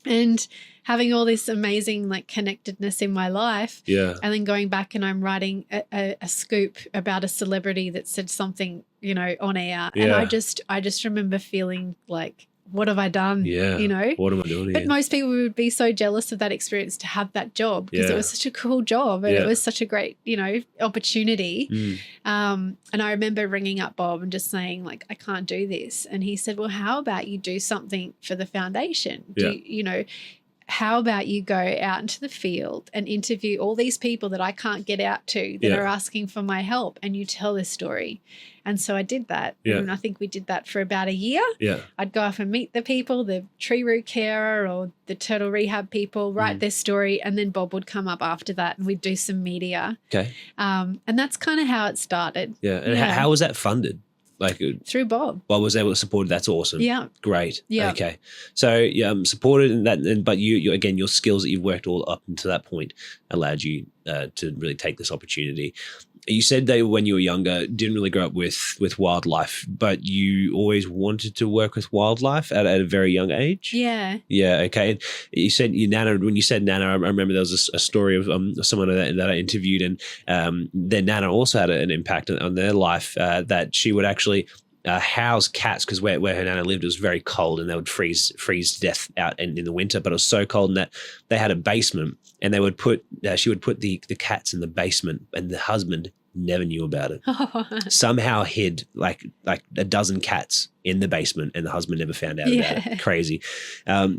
and having all this amazing, like, connectedness in my life. Yeah. And then going back and I'm writing a scoop about a celebrity that said something, you know, on air. Yeah. And I just remember feeling like, what have I done? Yeah. You know? What am I doing here? But most people would be so jealous of that experience to have that job because it was such a cool job and it was such a great, you know, opportunity. And I remember ringing up Bob and just saying, like, I can't do this. And he said, well, how about you do something for the foundation? You know, how about you go out into the field and interview all these people that I can't get out to that are asking for my help, and you tell this story. And so I did that. And I think we did that for about a year. I'd go off and meet the people, the tree root carer or the turtle rehab people, write their story, and then Bob would come up after that and we'd do some media. Okay. And that's kind of how it started. Yeah. And how was that funded? Like, through Bob. Bob was able to support it. That's awesome. Yeah. Great. Yeah. Okay. So supported in that, but you again, your skills that you've worked all up until that point allowed you to really take this opportunity. You said that when you were younger, didn't really grow up with wildlife, but you always wanted to work with wildlife at a very young age. Yeah. Yeah. Okay. And you said Nana. When you said Nana, I remember there was a story of someone that I interviewed, and then Nana also had an impact on their life. That she would actually house cats because where her Nana lived, it was very cold, and they would freeze to death out in the winter. But it was so cold, and that they had a basement, and they would she would put the cats in the basement, and the husband never knew about it. Somehow hid like a dozen cats in the basement, and the husband never found out about it. Crazy.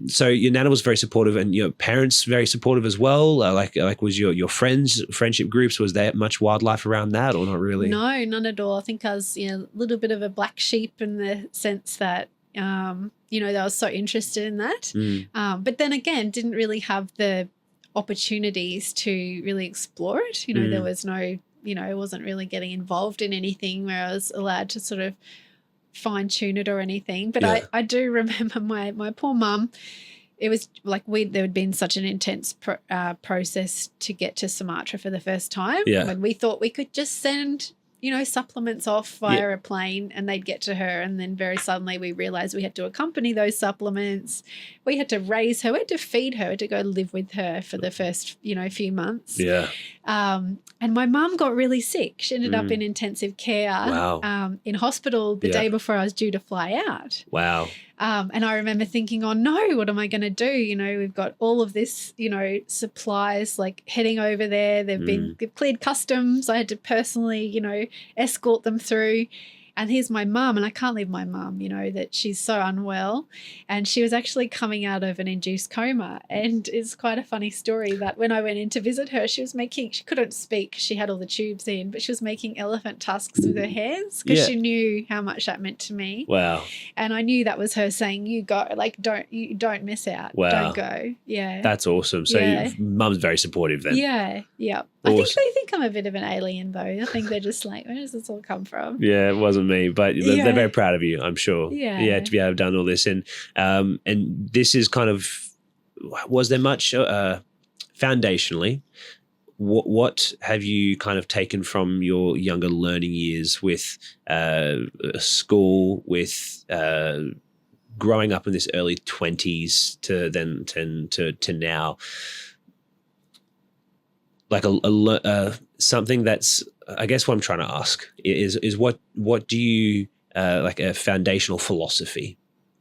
So your Nana was very supportive, and your parents very supportive as well. Like was your friendship groups, was there much wildlife around that, or not really? No, none at all. I think I was, a little bit of a black sheep in the sense that that I was so interested in that. But then again, didn't really have the opportunities to really explore it. There was no, I wasn't really getting involved in anything where I was allowed to sort of fine tune it or anything. But I do remember my poor mum. It was like there had been such an intense process to get to Sumatra for the first time. When we thought we could just send supplements off via a plane and they'd get to her. And then very suddenly we realized we had to accompany those supplements. We had to raise her. We had to feed her, to go live with her for the first, few months. Yeah. And my mum got really sick. She ended up in intensive care. Wow. In hospital the day before I was due to fly out. Wow. And I remember thinking, oh no, what am I going to do? We've got all of this, supplies like heading over there. They've cleared customs. I had to personally, escort them through. And here's my mum, and I can't leave my mum, that she's so unwell. And she was actually coming out of an induced coma. And it's quite a funny story that when I went in to visit her, she couldn't speak. She had all the tubes in, but she was making elephant tusks with her hands because she knew how much that meant to me. Wow. And I knew that was her saying, you go, like, don't miss out. Wow. Don't go. Yeah. That's awesome. So mum's very supportive then. Yeah. Yeah. Awesome. I think they think I'm a bit of an alien though. I think they're just like, where does this all come from? Yeah, it wasn't wasn't me, but they're very proud of you, I'm sure. Yeah. To be able to have done all this. And this is kind of, was there much foundationally, what have you kind of taken from your younger learning years with school, with growing up in this early 20s to then to now? Like something that's, I guess what I'm trying to ask is what do you like a foundational philosophy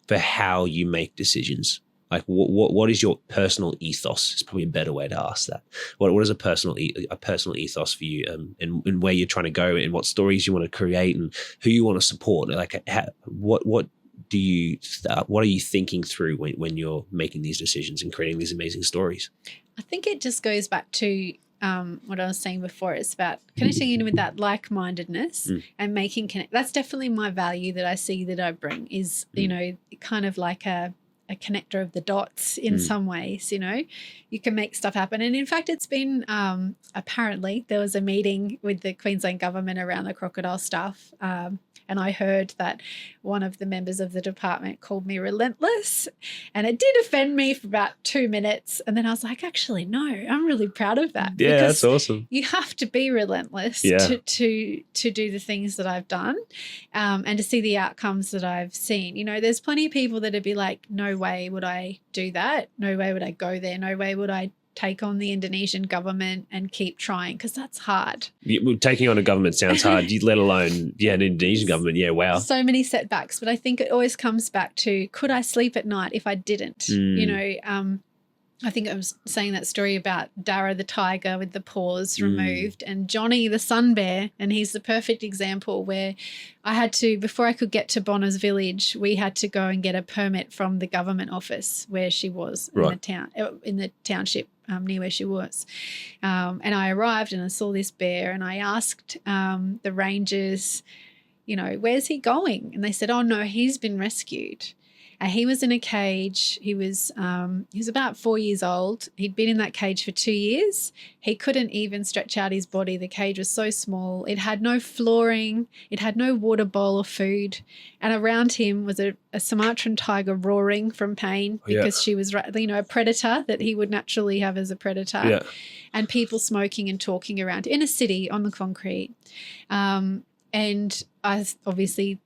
for how you make decisions? Like what is your personal ethos? Is probably a better way to ask that. What is a personal ethos for you, and where you're trying to go, and what stories you want to create, and who you want to support? Like what are you thinking through when you're making these decisions and creating these amazing stories? I think it just goes back to what I was saying before. It's about connecting in with that like-mindedness and making connect. That's definitely my value that I see that I bring is, kind of like a connector of the dots in some ways. You can make stuff happen. And in fact, it's been apparently there was a meeting with the Queensland government around the crocodile stuff, and I heard that one of the members of the department called me relentless, and it did offend me for about 2 minutes. And then I was like, actually, no, I'm really proud of that. Yeah, that's awesome. You have to be relentless to do the things that I've done, and to see the outcomes that I've seen. There's plenty of people that would be like, no way would I do that. No way would I go there. No way would I take on the Indonesian government and keep trying, because that's hard. Taking on a government sounds hard, let alone, an Indonesian government. Yeah, wow. So many setbacks, but I think it always comes back to, could I sleep at night if I didn't? I think I was saying that story about Dara the tiger with the paws removed and Johnny the sun bear, and he's the perfect example where I had to, before I could get to Bonner's village, we had to go and get a permit from the government office where she was in the township near where she was. And I arrived and I saw this bear, and I asked the rangers, where's he going? And they said, oh, no, he's been rescued. He was in a cage. He was about 4 years old. He'd been in that cage for 2 years. He couldn't even stretch out his body. The cage was so small. It had no flooring. It had no water bowl or food. And around him was a Sumatran tiger roaring from pain because she was, a predator that he would naturally have as a predator. Yeah. And people smoking and talking around in a city on the concrete. And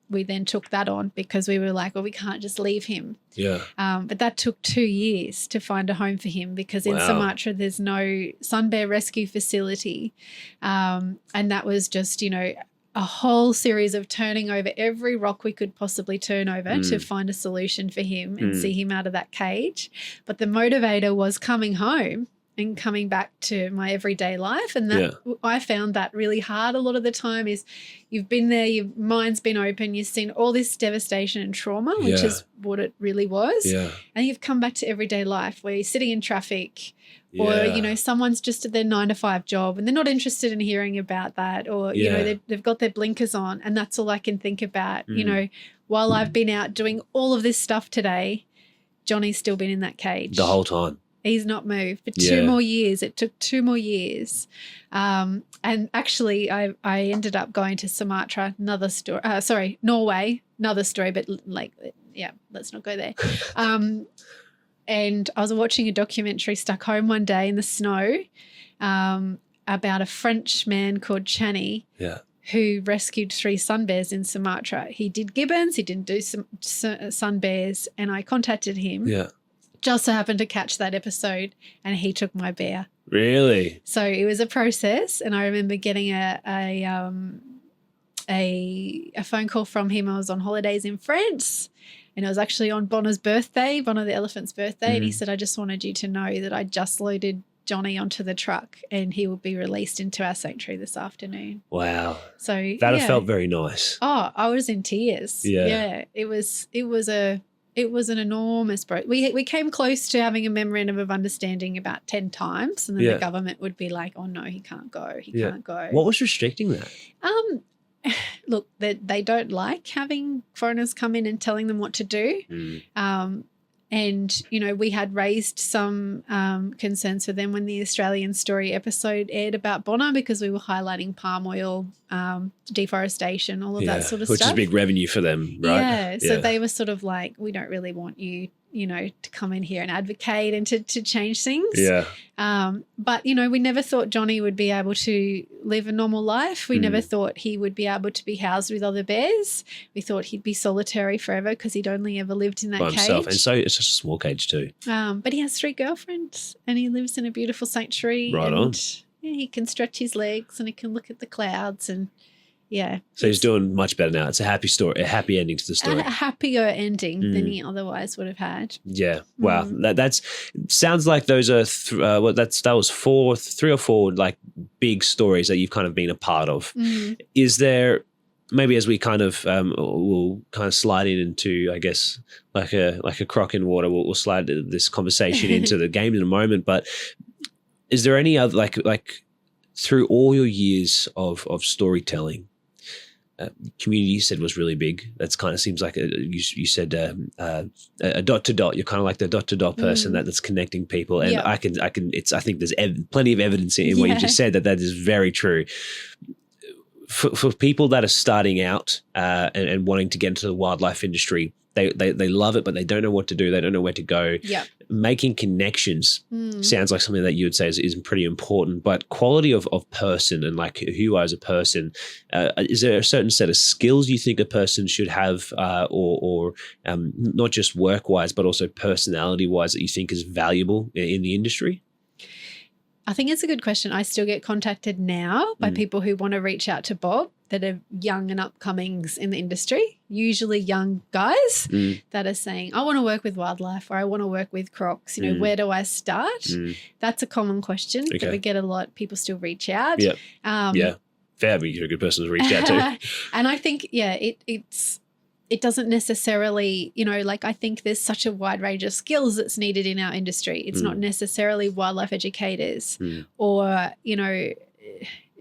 we then took that on because we were like, well, we can't just leave him. Yeah. But that took 2 years to find a home for him because in Sumatra there's no sun bear rescue facility. And that was just, a whole series of turning over every rock we could possibly turn over to find a solution for him and see him out of that cage. But the motivator was coming home and coming back to my everyday life. And that I found that really hard a lot of the time is you've been there, your mind's been open, you've seen all this devastation and trauma, which is what it really was. Yeah. And you've come back to everyday life where you're sitting in traffic or, someone's just at their 9-to-5 job and they're not interested in hearing about that or, they've got their blinkers on and that's all I can think about. While I've been out doing all of this stuff today, Johnny's still been in that cage. The whole time. He's not moved for 2 more years. It took 2 more years. And actually I ended up going to Sumatra, Norway, another story, but let's not go there. And I was watching a documentary stuck home one day in the snow about a French man called Channy who rescued 3 sun bears in Sumatra. He did gibbons, he didn't do some sun bears, and I contacted him. Yeah. Just so happened to catch that episode and he took my bear. Really? So it was a process, and I remember getting a phone call from him. I was on holidays in France and it was actually on Bonner's birthday, Bonner the elephant's birthday, and he said, I just wanted you to know that I just loaded Johnny onto the truck and he will be released into our sanctuary this afternoon. Wow. So that felt very nice. Oh, I was in tears. Yeah. It was an enormous we came close to having a memorandum of understanding about 10 times, and then the government would be like, oh, no, he can't go. He can't go. What was restricting that? Look, they don't like having foreigners come in and telling them what to do. And, we had raised some concerns for them when the Australian Story episode aired about Bonner, because we were highlighting palm oil, deforestation, all of that sort of stuff. Which is big revenue for them, right? Yeah. So they were sort of like, we don't really want you, to come in here and advocate and to change things. Yeah. But, we never thought Johnny would be able to live a normal life. We never thought he would be able to be housed with other bears. We thought he'd be solitary forever because he'd only ever lived in that by cage. himself. And so it's just a small cage too. But he has 3 girlfriends and he lives in a beautiful sanctuary. Right and, on. Yeah, he can stretch his legs and he can look at the clouds and, yeah. So he's doing much better now. It's a happy story, a happy ending to the story. A happier ending than he otherwise would have had. Yeah. Wow. That's sounds like those are that was 3 or 4 like big stories that you've kind of been a part of. Is there, maybe as we kind of we'll kind of slide into, I guess, like a croc in water, we'll slide this conversation into the game in a moment, but is there any other like through all your years of storytelling, community you said was really big. That's kind of seems like you said a dot to dot. You're kind of like the dot to dot person that's connecting people, and I think there's plenty of evidence in what you just said that is very true. For people that are starting out and wanting to get into the wildlife industry, they love it, but they don't know what to do. They don't know where to go. Yeah. Making connections sounds like something that you would say is pretty important, but quality of person and like who you are as a person, is there a certain set of skills you think a person should have or not just work-wise, but also personality-wise that you think is valuable in the industry? I think it's a good question. I still get contacted now by people who want to reach out to Bob that are young and upcomings in the industry, usually young guys that are saying, I want to work with wildlife or I want to work with crocs. Where do I start? That's a common question that we get a lot. People still reach out. Yeah. Fair, but you're a good person to reach out to. And I think, it doesn't necessarily, I think there's such a wide range of skills that's needed in our industry. It's not necessarily wildlife educators or,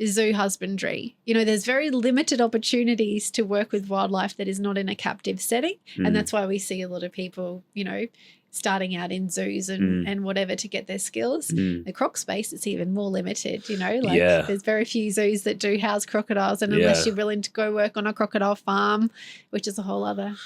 zoo husbandry. There's very limited opportunities to work with wildlife that is not in a captive setting. And that's why we see a lot of people, starting out in zoos and whatever to get their skills. The croc space is even more limited, there's very few zoos that do house crocodiles, and unless you're willing to go work on a crocodile farm, which is a whole other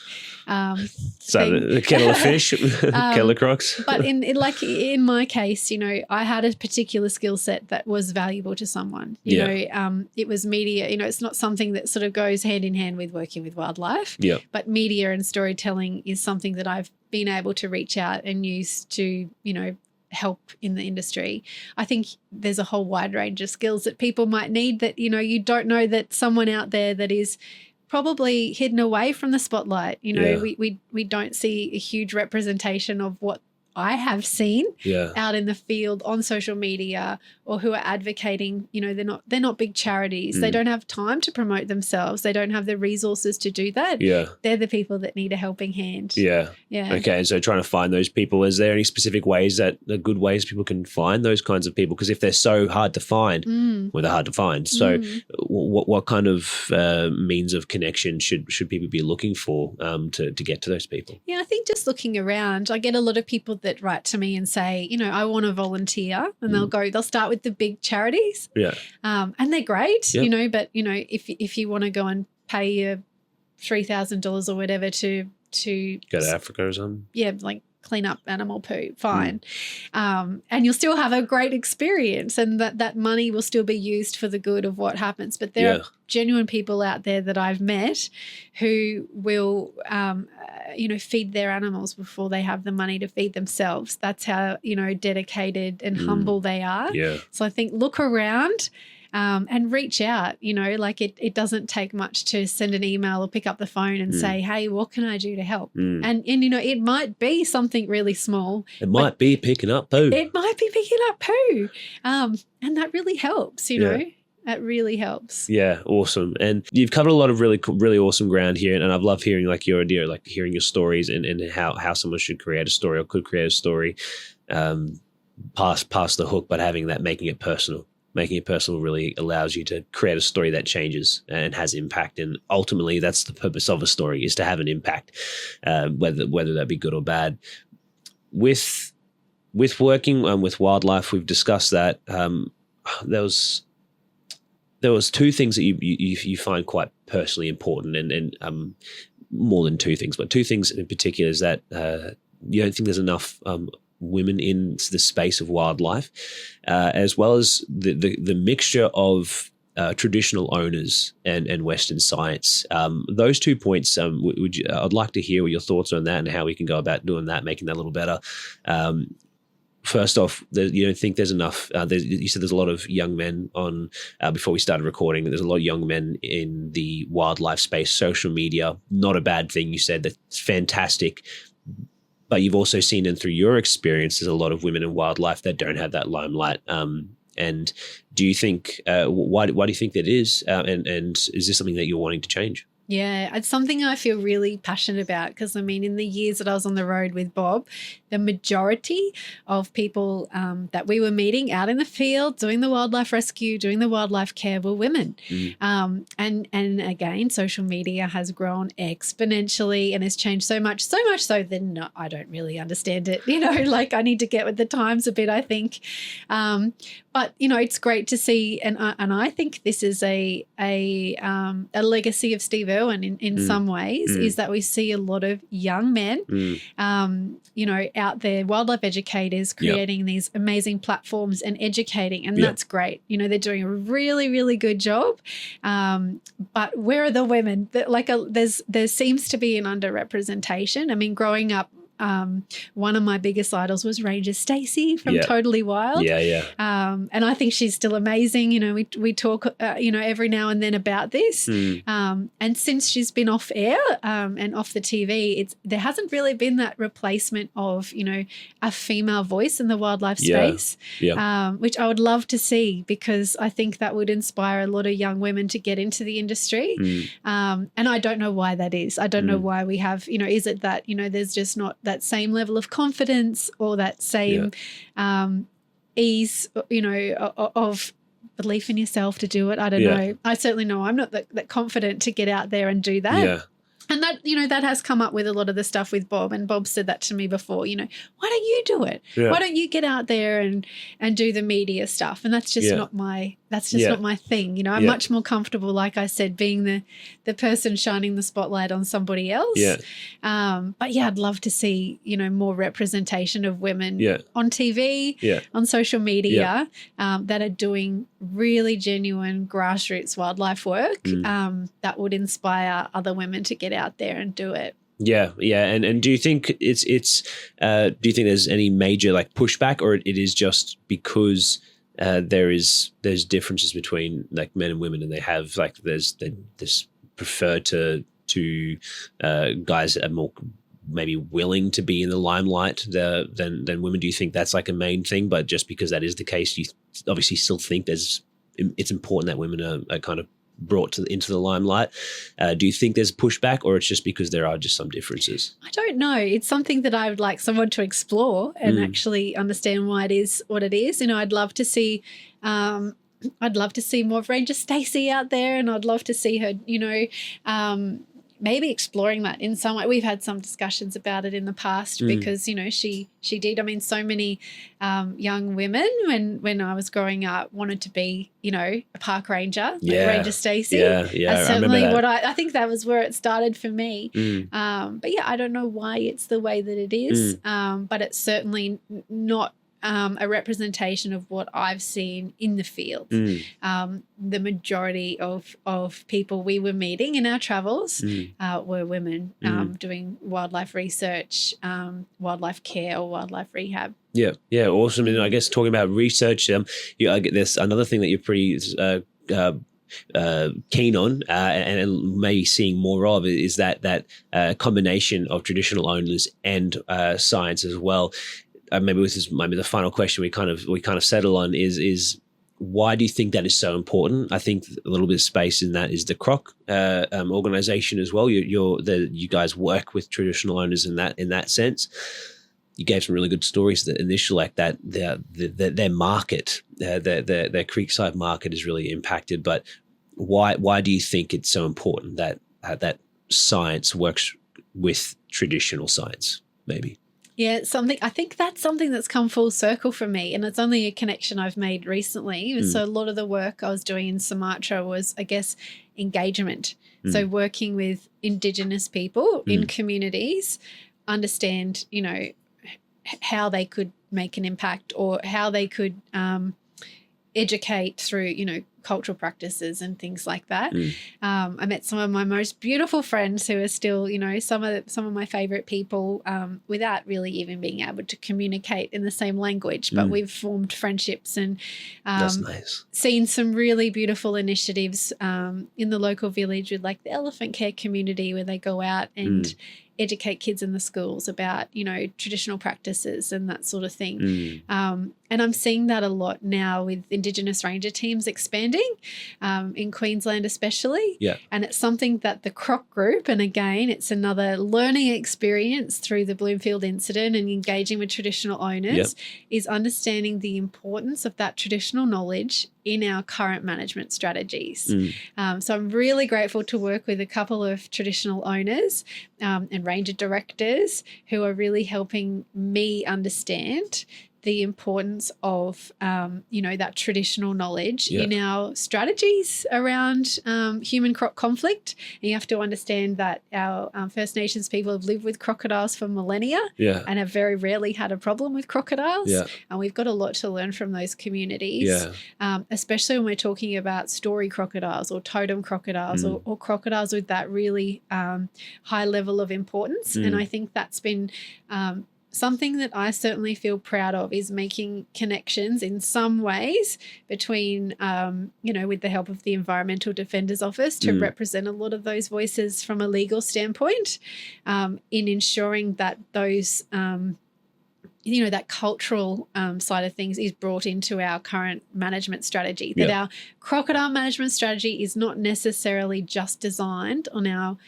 so the kettle of fish, kettle of crocs. But in my case, I had a particular skill set that was valuable to someone. It was media. It's not something that sort of goes hand in hand with working with wildlife. Yeah. But media and storytelling is something that I've been able to reach out and use to, help in the industry. I think there's a whole wide range of skills that people might need that, you don't know that someone out there that is probably hidden away from the spotlight. We don't see a huge representation of what I have seen out in the field on social media or who are advocating, they're not big charities. They don't have time to promote themselves. They don't have the resources to do that. Yeah. They're the people that need a helping hand. Yeah. Yeah. Okay. So trying to find those people, is there any specific ways that are good ways people can find those kinds of people? Because if they're so hard to find, well, they're hard to find. So what kind of means of connection should people be looking for to get to those people? Yeah, I think just looking around, I get a lot of people that write to me and say, I want to volunteer, and they'll start with the big charities. Yeah. And they're great, but if you want to go and pay your $3,000 or whatever to go to Africa or something. Yeah, like clean up animal poo, fine. And you'll still have a great experience, and that money will still be used for the good of what happens. But there are genuine people out there that I've met who will feed their animals before they have the money to feed themselves. That's how dedicated and humble they are. Yeah. So I think look around and reach out. It doesn't take much to send an email or pick up the phone and say, hey, what can I do to help? And it might be something really small. It might be picking up poo. It might be picking up poo. And that really helps, know. That really helps. Yeah, awesome. And you've covered a lot of really awesome ground here, and I've loved hearing your idea, hearing your stories and how someone should create a story or could create a story past the hook, but making it personal. Making it personal really allows you to create a story that changes and has impact. And ultimately, that's the purpose of a story, is to have an impact, whether that be good or bad. with working with wildlife, we've discussed that. There was two things that you find quite personally important, and more than two things, but two things in particular is that you don't think there's enough women in the space of wildlife, as well as the mixture of traditional owners and Western science. Those 2 points, I'd like to hear your thoughts on that and how we can go about doing that, making that a little better. First off, you don't think there's enough. You said there's a lot of young men on, before we started recording, there's a lot of young men in the wildlife space, social media, not a bad thing. You said that's fantastic. But you've also seen, and through your experience, there's a lot of women in wildlife that don't have that limelight. And do you think, why do you think that is? And is this something that you're wanting to change? Yeah, it's something I feel really passionate about because, I mean, in the years that I was on the road with Bob, the majority of people that we were meeting out in the field doing the wildlife rescue, doing the wildlife care were women. And again, social media has grown exponentially and has changed so much so that I don't really understand it. Like I need to get with the times a bit, I think. But, it's great to see, and I think this is a legacy of Steve Irwin in some ways, is that we see a lot of young men, out there, wildlife educators creating these amazing platforms and educating, and that's great. They're doing a really, really good job. But where are the women? There seems to be an underrepresentation. I mean, growing up, one of my biggest idols was Ranger Stacey from Totally Wild. And I think she's still amazing. We talk, every now and then about this. And since she's been off air and off the TV, there hasn't really been that replacement of, a female voice in the wildlife space, which I would love to see, because I think that would inspire a lot of young women to get into the industry. And I don't know why that is. I don't know why we have, is it that, there's just not that same level of confidence or that same ease, of belief in yourself to do it. I don't know. I certainly know I'm not that confident to get out there and do that. And that, that has come up with a lot of the stuff with Bob, and Bob said that to me before, why don't you do it? Why don't you get out there and do the media stuff? And that's just not my thing. I'm much more comfortable, like I said, being the person shining the spotlight on somebody else. But I'd love to see, more representation of women on TV, on social media, that are doing really genuine grassroots wildlife work, that would inspire other women to get out there and do it. And do you think do you think there's any major pushback, or it is just because there's differences between men and women, and they have there's this prefer to guys that are more maybe willing to be in the limelight than women? Do you think that's a main thing? But just because that is the case, you obviously still think it's important that women are kind of brought into the limelight. Do you think there's pushback, or it's just because there are just some differences? I don't know. It's something that I would like someone to explore and actually understand why it is what it is. I'd love to see more of Ranger Stacey out there, and I'd love to see her, maybe exploring that in some way. We've had some discussions about it in the past because, she did. I mean, so many young women when I was growing up wanted to be, a park ranger, like Ranger Stacey. That's certainly I think that was where it started for me. But I don't know why it's the way that it is, but it's certainly not a representation of what I've seen in the field. The majority of people we were meeting in our travels were women doing wildlife research, wildlife care, or wildlife rehab. Awesome. And I guess talking about research, there's another thing that you're pretty keen on and maybe seeing more of is that combination of traditional owners and science as well. Maybe this is maybe the final question we kind of settle on is why do you think that is so important? I think a little bit of space in that is the Croc organization as well. You guys work with traditional owners in that sense. You gave some really good stories that initial that their market, their Creekside market is really impacted. But why do you think it's so important that that science works with traditional science? Maybe. Yeah, I think that's something that's come full circle for me, and it's only a connection I've made recently. So a lot of the work I was doing in Sumatra was, I guess, engagement. So working with Indigenous people in communities, understand, how they could make an impact or how they could educate through, cultural practices and things like that. I met some of my most beautiful friends who are still, some of my favorite people without really even being able to communicate in the same language. But we've formed friendships and That's nice. Seen some really beautiful initiatives in the local village with like the elephant care community, where they go out and educate kids in the schools about, traditional practices and that sort of thing. And I'm seeing that a lot now with Indigenous ranger teams expanding in Queensland especially. Yeah. And it's something that the Croc group, and again, it's another learning experience through the Bloomfield incident and engaging with traditional owners, is understanding the importance of that traditional knowledge in our current management strategies. So I'm really grateful to work with a couple of traditional owners and ranger directors who are really helping me understand the importance of, that traditional knowledge in our strategies around human-croc conflict. And you have to understand that our First Nations people have lived with crocodiles for millennia and have very rarely had a problem with crocodiles. And we've got a lot to learn from those communities, especially when we're talking about story crocodiles or totem crocodiles or crocodiles with that really high level of importance. And I think that's been something that I certainly feel proud of, is making connections in some ways between, with the help of the Environmental Defender's Office to represent a lot of those voices from a legal standpoint, in ensuring that those, that cultural side of things is brought into our current management strategy, that our crocodile management strategy is not necessarily just designed on our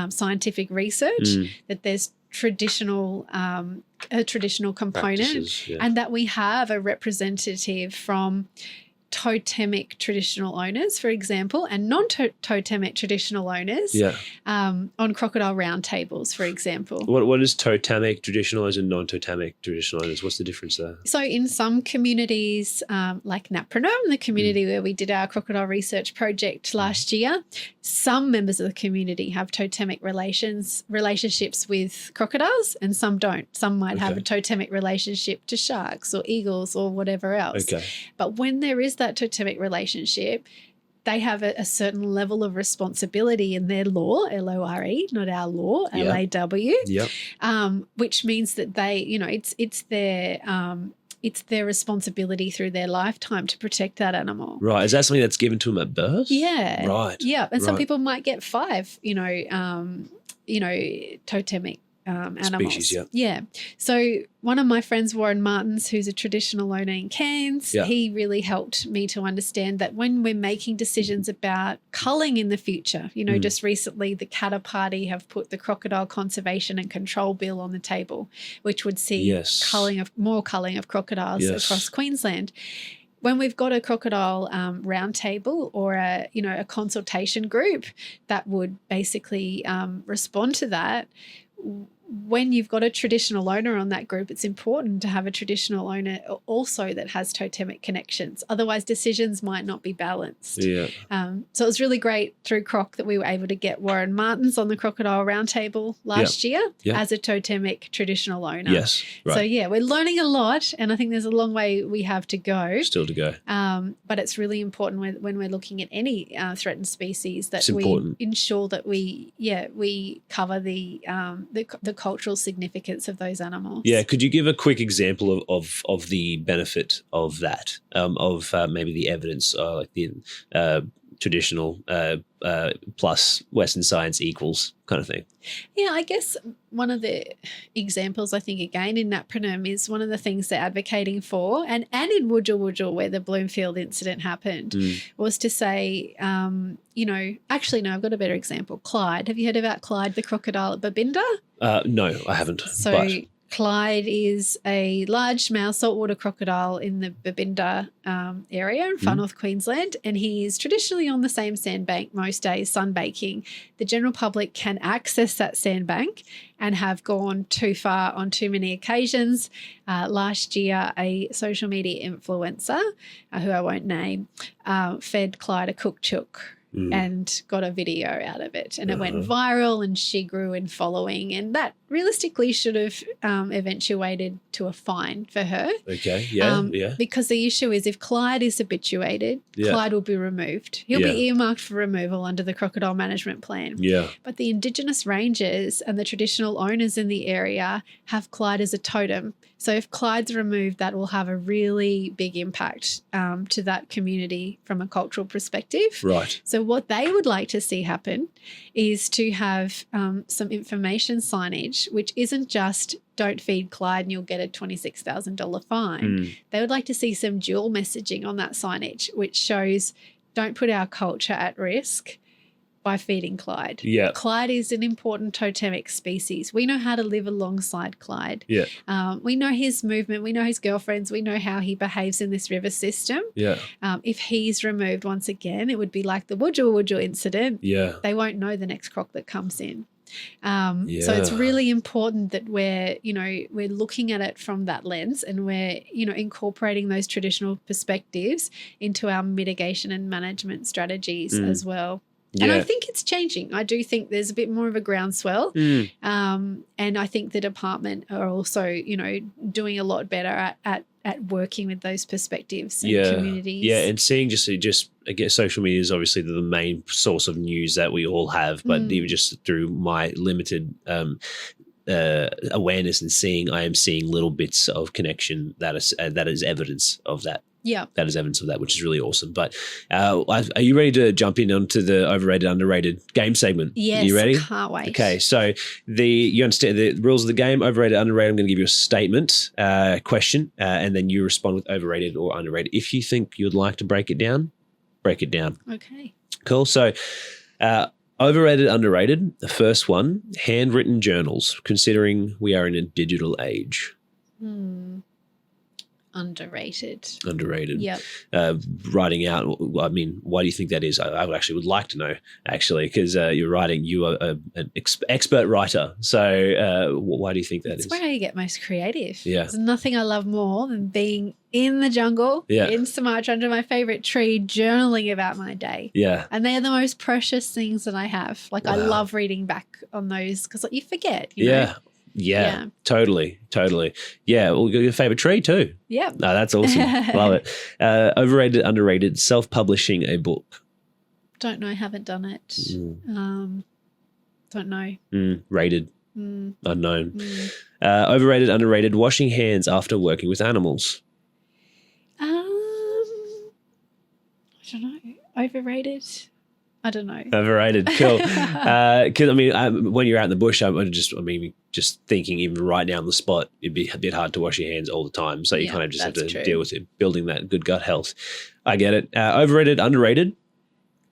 scientific research, that there's a traditional component, and that we have a representative from totemic traditional owners, for example, and non-totemic traditional owners on crocodile roundtables, for example. What is totemic traditional owners and non-totemic traditional owners? What's the difference there? So in some communities, like Napranum, the community where we did our crocodile research project last year, some members of the community have totemic relationships with crocodiles and some don't. Some might have a totemic relationship to sharks or eagles or whatever else. But when there is that totemic relationship, they have a certain level of responsibility in their law, L-O-R-E, not our law, L-A-W, which means that they, it's their responsibility through their lifetime to protect that animal. Right. Is that something that's given to them at birth? Yeah. Right. Yeah. And some people might get 5, totemic animals. Species, yeah. So one of my friends, Warren Martins, who's a traditional owner in Cairns, he really helped me to understand that when we're making decisions about culling in the future, just recently the Katter Party have put the Crocodile Conservation and Control Bill on the table, which would see more culling of crocodiles across Queensland. When we've got a crocodile roundtable or a consultation group that would basically respond to that, when you've got a traditional owner on that group, it's important to have a traditional owner also that has totemic connections. Otherwise, decisions might not be balanced. So it was really great through Croc that we were able to get Warren Martins on the Crocodile Roundtable last year as a totemic traditional owner. So, we're learning a lot, and I think there's a long way we have to go. Still to go. But it's really important when we're looking at any threatened species that we ensure that we cover the cultural significance of those animals. Yeah, could you give a quick example of the benefit of that, of maybe the evidence, like the traditional plus Western science equals kind of thing? Yeah, I guess one of the examples, I think, again, in Napranum is one of the things they're advocating for, and in Wujal Wujal, where the Bloomfield incident happened, was to say, actually, no, I've got a better example. Clyde. Have you heard about Clyde, the crocodile at Babinda? No, I haven't. So Clyde is a large male saltwater crocodile in the Babinda area in far north Queensland, and he is traditionally on the same sandbank most days, sunbaking. The general public can access that sandbank and have gone too far on too many occasions. Last year, a social media influencer, who I won't name, fed Clyde a cooked chook. And got a video out of it, and it went viral, and she grew in following, and that realistically should have eventuated to a fine for her. Okay, yeah. Because the issue is, if Clyde is habituated, Clyde will be removed. He'll be earmarked for removal under the Crocodile Management Plan. Yeah. But the Indigenous rangers and the traditional owners in the area have Clyde as a totem. So if Clyde's removed, that will have a really big impact to that community from a cultural perspective. Right. So what they would like to see happen is to have some information signage, which isn't just don't feed Clyde and you'll get a $26,000 fine. They would like to see some dual messaging on that signage, which shows don't put our culture at risk by feeding Clyde. Yeah. Clyde is an important totemic species. We know how to live alongside Clyde. Yeah. We know his movement. We know his girlfriends. We know how he behaves in this river system. Yeah. If he's removed once again, it would be like the Wujja incident. Yeah. They won't know the next croc that comes in. So it's really important that we're looking at it from that lens, and we're, incorporating those traditional perspectives into our mitigation and management strategies as well. Yeah. And I think it's changing. I do think there's a bit more of a groundswell. And I think the department are also, doing a lot better at working with those perspectives and communities. Yeah, and seeing just again, social media is obviously the main source of news that we all have, but even just through my limited awareness and I am seeing little bits of connection that is evidence of that. Yeah. That is evidence of that, which is really awesome. But are you ready to jump in onto the overrated, underrated game segment? Yes. Are you ready? Can't wait. Okay. So you understand the rules of the game, overrated, underrated. I'm going to give you a statement, question, and then you respond with overrated or underrated. If you think you'd like to break it down, break it down. Okay. Cool. So overrated, underrated. The first one, handwritten journals, considering we are in a digital age. Underrated. Yep. Writing out, I mean, why do you think that is? I would like to know, actually, because you are an expert writer. So why do you think that is? It's where I get most creative. Yeah. There's nothing I love more than being in the jungle, in Sumatra, under my favorite tree, journaling about my day. Yeah. And they are the most precious things that I have. Like, I love reading back on those because you forget, you know? Yeah, totally. Yeah, well, your favorite tree too. Yeah. No, that's awesome. Love it. Overrated, underrated, self-publishing a book. Don't know, haven't done it. Don't know. Rated. Unknown. Overrated, underrated, washing hands after working with animals. I don't know. Overrated. I don't know. Overrated. Cool. Because when you're out in the bush, just thinking even right now on the spot, it'd be a bit hard to wash your hands all the time. So you kind of just have to deal with it, building that good gut health. I get it. Overrated, underrated,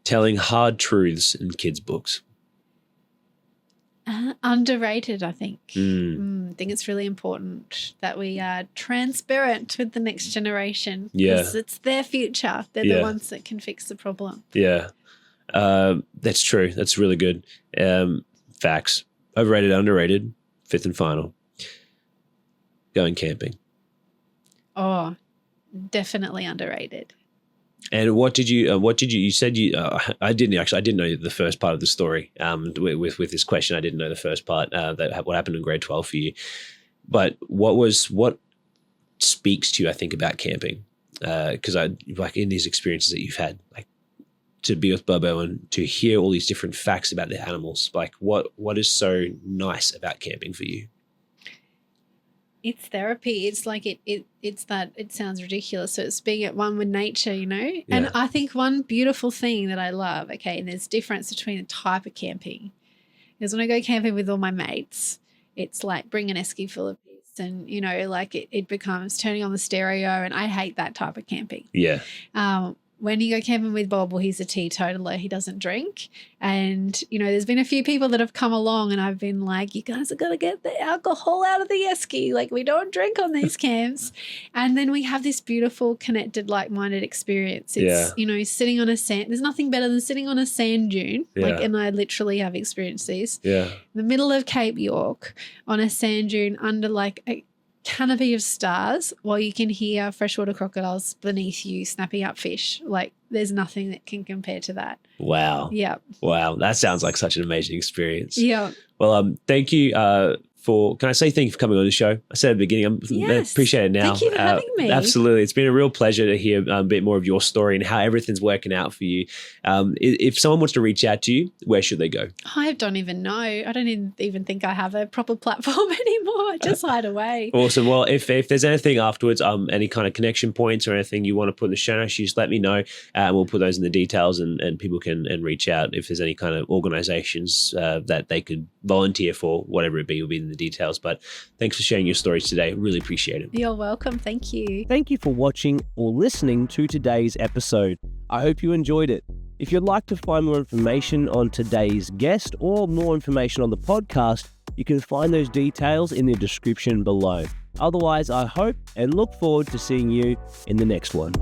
telling hard truths in kids' books. Underrated, I think. I think it's really important that we are transparent with the next generation. Because it's their future. They're the ones that can fix the problem. Yeah. That's true. That's really good. Facts. Overrated, underrated. Fifth and final. Going camping. Oh, definitely underrated. And what did you said I didn't know the first part of the story. With this question, I didn't know the first part, what happened in grade 12 for you. But what speaks to you, I think, about camping? Because in these experiences that you've had, to be with Bob Irwin, to hear all these different facts about the animals, what is so nice about camping for you? It's therapy. It's it's that, it sounds ridiculous. So it's being at one with nature, Yeah. And I think one beautiful thing that I love, and there's difference between the type of camping, is when I go camping with all my mates, it's like bring an esky full of beats and, it becomes turning on the stereo, and I hate that type of camping. Yeah. when you go camping with Bob, well, he's a teetotaler. He doesn't drink. And, you know, there's been a few people that have come along and I've been like, you guys have got to get the alcohol out of the esky. Like, we don't drink on these camps. And then we have this beautiful, connected, like-minded experience. It's, you know, sitting on a sand. There's nothing better than sitting on a sand dune. Like, and I literally have experienced these. In the middle of Cape York on a sand dune under like a canopy of stars while you can hear freshwater crocodiles beneath you snapping up fish. Like, there's nothing that can compare to that. Wow. Yeah. Wow. That sounds like such an amazing experience. Yeah. Well, thank you can I say thank you for coming on the show? I said at the beginning, I appreciate it now. Thank you for having me. Absolutely. It's been a real pleasure to hear a bit more of your story and how everything's working out for you. If someone wants to reach out to you, where should they go? I don't even know. I don't even think I have a proper platform anymore. I just hide away. Awesome. Well, if there's anything afterwards, any kind of connection points or anything you want to put in the show notes, just let me know and we'll put those in the details and people can reach out if there's any kind of organizations that they could volunteer for, whatever it be, will be in the details. But thanks for sharing your stories today. Really appreciate it. You're welcome. Thank you. Thank you for watching or listening to today's episode. I hope you enjoyed it. If you'd like to find more information on today's guest or more information on the podcast, you can find those details in the description below. Otherwise, I hope and look forward to seeing you in the next one.